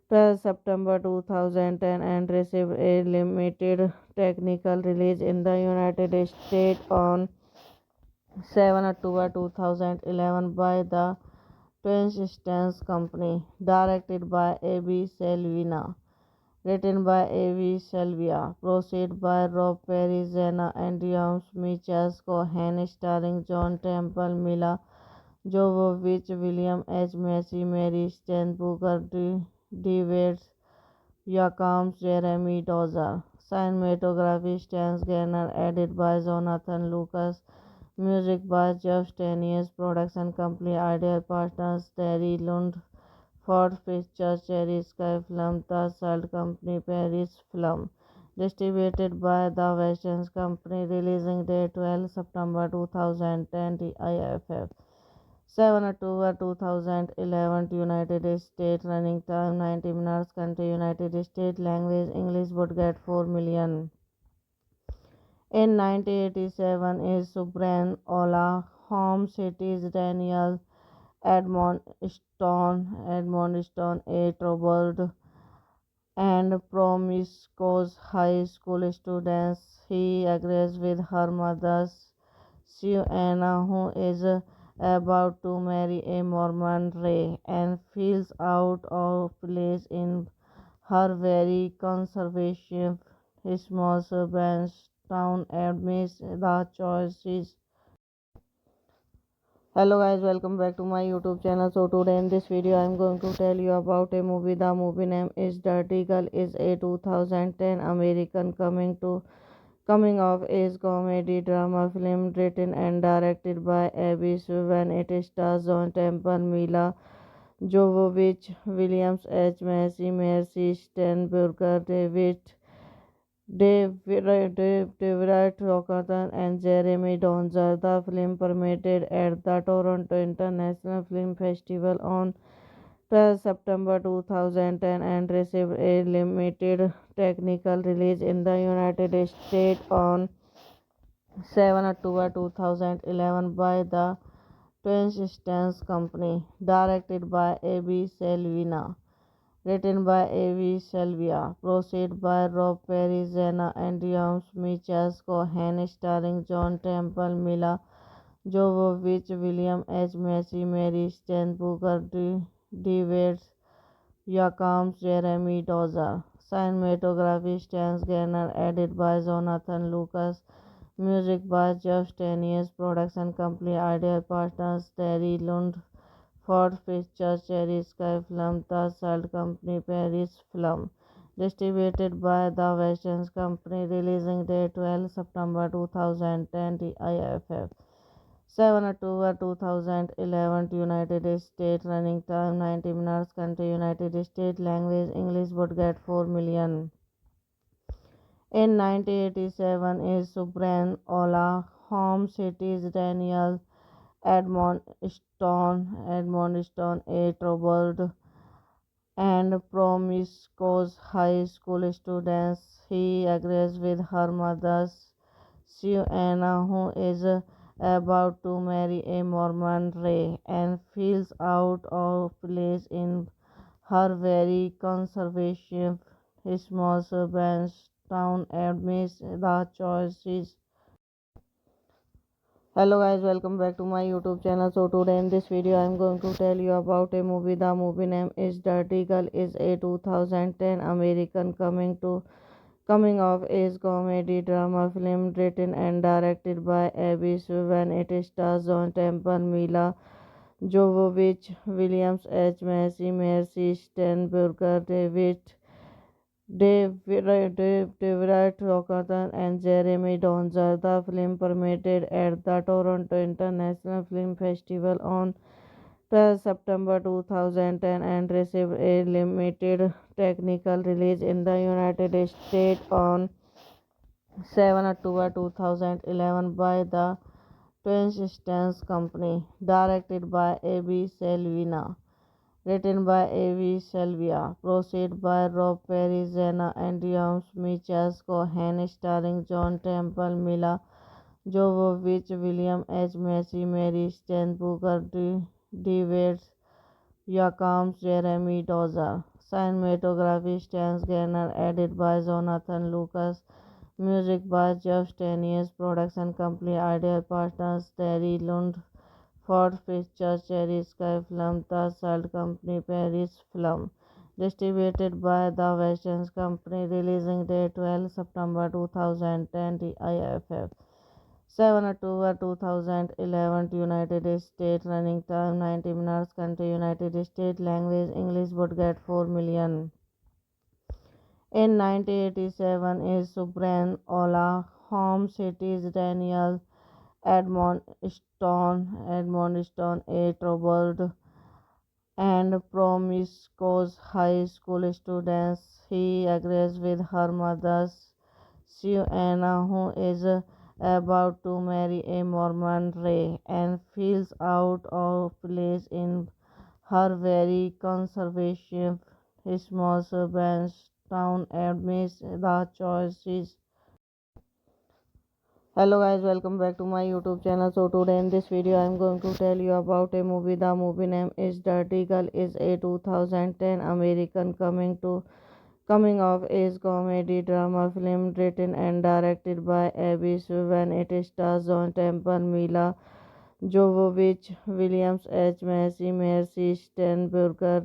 12 September 2010 and received a limited technical release in the United States on 7 October 2011 by the Twin Stance Company. Directed by A.B. Selvina. Written by A.V. Selvia, proceed by Rob Perry, Zena and James Michas Cohen, starring John Temple, Mila Jovovich, William H. Macy, Mary Steenburgen, David Yakams, Jeremy Dozer. Cinematography Stan Garner, edited by Jonathan Lucas. Music by Jeff Stanius. Production company Ideal Partners Terry Lund. Ford Pictures, Cherry Sky Film, The Salt Company, Paris Film. Distributed by The Western Company, releasing date 12 September 2010, TIFF. 7 October 2011, United States. Running time 90 minutes. Country United States. Language English. Would get 4 million. In 1987 is Subran Ola. Home cities Daniel Edmondstone, a troubled and promiscuous high school student. He agrees with her mother, Suanna, who is about to marry a Mormon Ray, and feels out of place in her very conservative small suburban town amidst the choices. Hello guys, welcome back to my YouTube channel. So today in this video I am going to tell you about a movie. The movie name is Dirty Girl. Is a 2010 American coming of age comedy drama film written and directed by Abby Swiven. It stars John Temple, Mila Jovovich, Williams H. Macy, Mercy Steenburgen, David Rockerton and Jeremy Donzer. The film premiered at the Toronto International Film Festival on 12 September 2010 and received a limited technical release in the United States on 7 October 2011 by the Twin Stance Company. Directed by A.B. Selvina. Written by A.V. Selvia, proceed by Rob Perry, Zena and James Michas Cohen, starring John Temple, Mila Jovovich, William H. Macy, Mary Steenburgen, David Yakams, Jeremy Dozer. Cinematography Stan Garner, edited by Jonathan Lucas. Music by Jeff Stanius. Production company Ideal Partners Terry Lund. Ford Pictures, Cherry Sky Film, The Salt Company, Paris Film. Distributed by The Western Company, releasing date 12 September 2010, TIFF. 7 October 2011, United States. Running time 90 minutes. Country United States. Language English. Would get 4 million. In 1987 is Subran Ola. Home cities Daniel Edmondstone, a troubled and promiscuous high school student. He agrees with her mother, Suanna, who is about to marry a Mormon Ray, and feels out of place in her very conservative small suburban town amidst the choices. Hello guys, welcome back to my YouTube channel. So today in this video I am going to tell you about a movie. The movie name is Dirty Girl. Is a 2010 American coming of age comedy drama film written and directed by Abby Swiven. It stars John Temple, Mila Jovovich, Williams H. Macy, Mercy Steenburgen, David Rockerton and Jeremy Donzer. The film premiered at the Toronto International Film Festival on 12 September 2010 and received a limited technical release in the United States on 7 October 2011 by the Twin Stance Company, directed by A.B. Selvina, written by A.V. Selvia, produced by Rob Perry, Zena and James Michas Cohen, starring John Temple, Mila Jovovich, William H. Macy, Mary Steenburgen, David Yakams, Jeremy Dozer. Cinematography Stan Garner, edited by Jonathan Lucas. Music by Jeff Stanius. Production company Ideal Partners Terry Lund. Ford Pictures Cherry Sky Film. The Salt Company Paris Film. Distributed by The Western Company. Releasing date 12 September 2010. TIFF. 7 October 2011 United States. Running time 90 minutes. Country United States. Language English. Would get 4 million. In 1987 is Subran Ola. Home cities Daniel Edmondstone, a troubled and promiscuous high school student. He agrees with her mother, Suanna, who is about to marry a Mormon Ray, and feels out of place in her very conservative small suburban town amidst the choices. Hello guys, welcome back to my YouTube channel. So today in this video I am going to tell you about a movie. The movie name is Dirty Girl. Is a 2010 American coming of age comedy drama film written and directed by Abby Suvan. It stars John Temple, Mila Jovovich, Williams H. Macy, Mercy Steenburgen,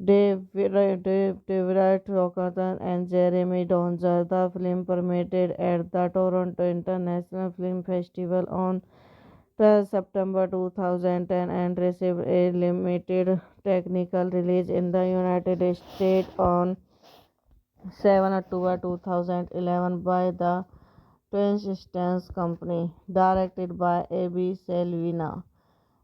David Rockerton and Jeremy Donzer. The film premiered at the Toronto International Film Festival on 12 September 2010 and received a limited technical release in the United States on 7 October 2011 by the Twin Stance Company, directed by A.B. Selvina.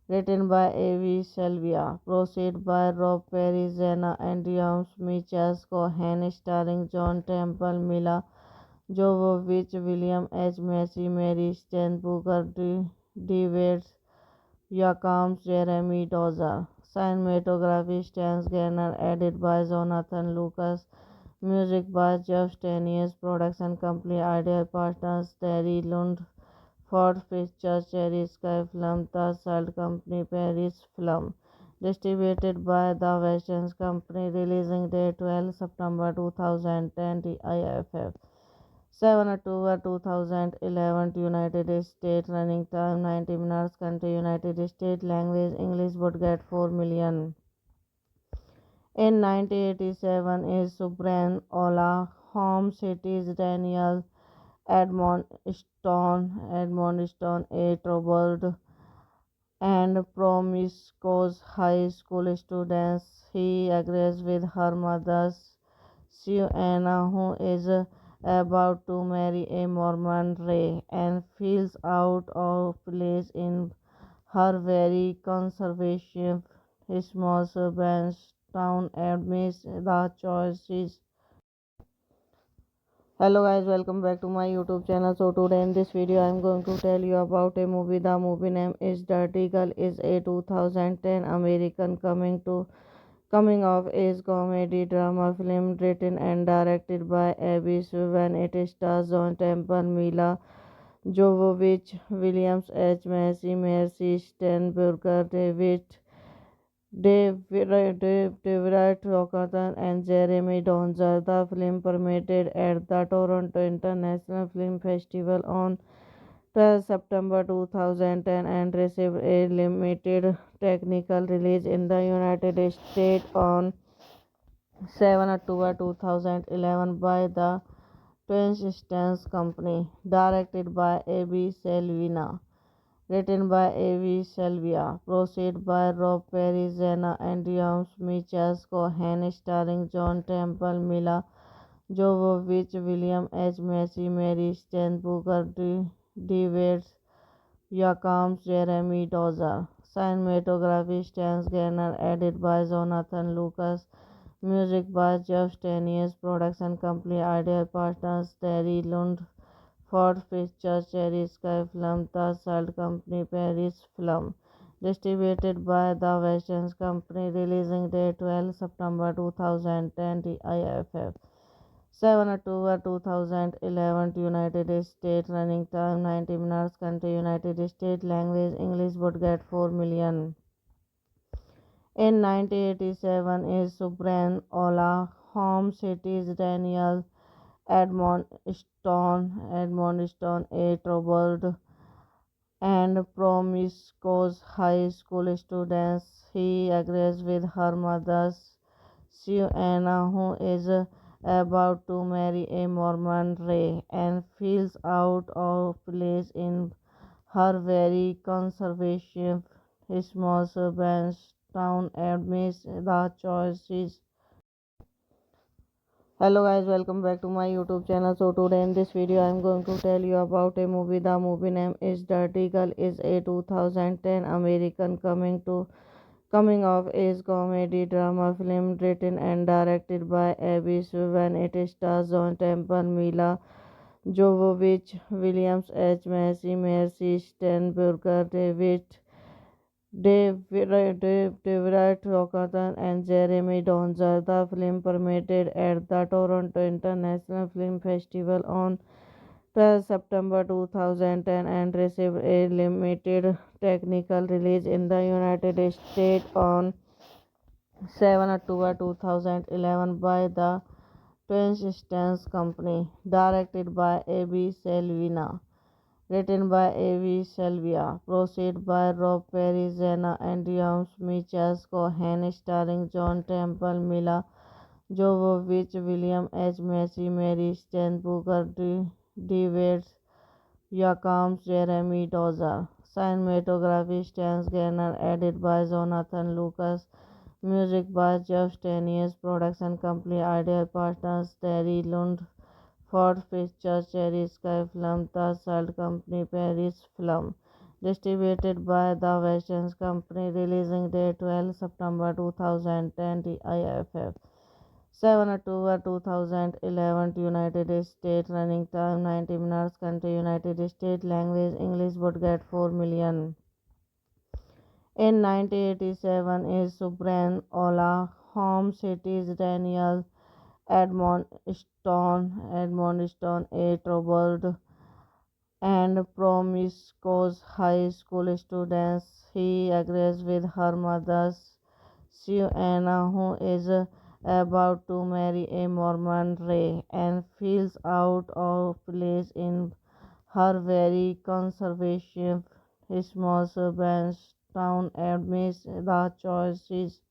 Written by A.V. Selvia, produced by Rob Perry, Zena and James Michas Cohen, starring John Temple, Mila Jovovich, William H. Macy, Mary Steenburgen, David Yakams, Jeremy Dozer. Cinematography Stan Garner, edited by Jonathan Lucas. Music by Jeff Stanius. Production company Ideal Partners Terry Lund. Ford Pictures Cherry Sky Film. The Salt Company Paris Film. Distributed by The Western Company. Releasing date 12 September 2010. TIFF. 7 October 2011 United States. Running time 90 minutes. Country United States. Language English. Would get 4 million. In 1987 is Subran Ola. Home cities Daniel Edmondstone, a troubled and promiscuous high school student. He agrees with her mother, Suanna, who is about to marry a Mormon Ray, and feels out of place in her very conservative small suburban town amidst the choices. Hello guys, welcome back to my YouTube channel. So today in this video I am going to tell you about a movie. The movie name is Dirty Girl. Is a 2010 American coming of age comedy drama film written and directed by Abby Suvan. It stars John Temple, Mila Jovovich, Williams H. Macy, Mercy Steenburgen, David Rockerton and Jeremy Donzer. The film premiered at the Toronto International Film Festival on 12 September 2010 and received a limited technical release in the United States on 7 October 2011 by the Twin Stance Company, directed by A.B. Selvina. Written by A.V. Selvia, produced by Rob Perry, Zena and James Michas Cohen, starring John Temple, Mila Jovovich, William H. Macy, Mary Steenburgen, David Yakams Jeremy Dozer. Cinematography Stan Garner, edit by Jonathan Lucas. Music by Jeff Stanius. Production company Idea Partners Terry Lund. Ford Pictures Cherry Sky Film. The Salt Company Paris Film. Distributed by the Western Company. Releasing date 12 September 2010. IFF. 7 October 2011 United States. Running time 90 minutes. Country United States. Language English. Would get 4 million. In 1987 is Subran Ola. Home cities Daniel Edmondstone, a troubled and promiscuous high school student. He agrees with her mother, Suanna, who is about to marry a Mormon Ray, and feels out of place in her very conservative small suburban town amidst the choices. Hello guys, welcome back to my YouTube channel. So today in this video I am going to tell you about a movie. The movie name is Dirty Girl. Is a 2010 American coming of age comedy drama film written and directed by Abby Swiven. It stars John Temple, Mila Jovovich, Williams H. Macy, Mercy Sternberger, David Rockathon and Jeremy Donzer. The film premiered at the Toronto International Film Festival on 12 September 2010 and received a limited technical release in the United States on 7 October 2011 by the Twin Stance Company. Directed by A.B. Selvina. Written by A.V. Selvia, proceed by Rob Perry, Zena and James Michas Cohen, starring John Temple, Mila Jovovich, William H. Macy, Mary Steenburgen, David Yakams, Jeremy Dozer. Cinematography Stan Garner, edit by Jonathan Lucas. Music by Jeff Stanius. Production company Idea Partners Terry Lund. Ford Pictures Cherry Sky Film. The Salt Company Paris Film. Distributed by the Western Company. Releasing date 12 September 2010. IFF. 7 October 2011 United States. Running time 90 minutes. Country United States. Language English. Would get 4 million. In 1987 is Subran Ola. Home cities Daniel Edmondstone, a troubled and promiscuous high school student. He agrees with her mother, Suanna, who is about to marry a Mormon Ray, and feels out of place in her very conservative small suburban town amidst the choices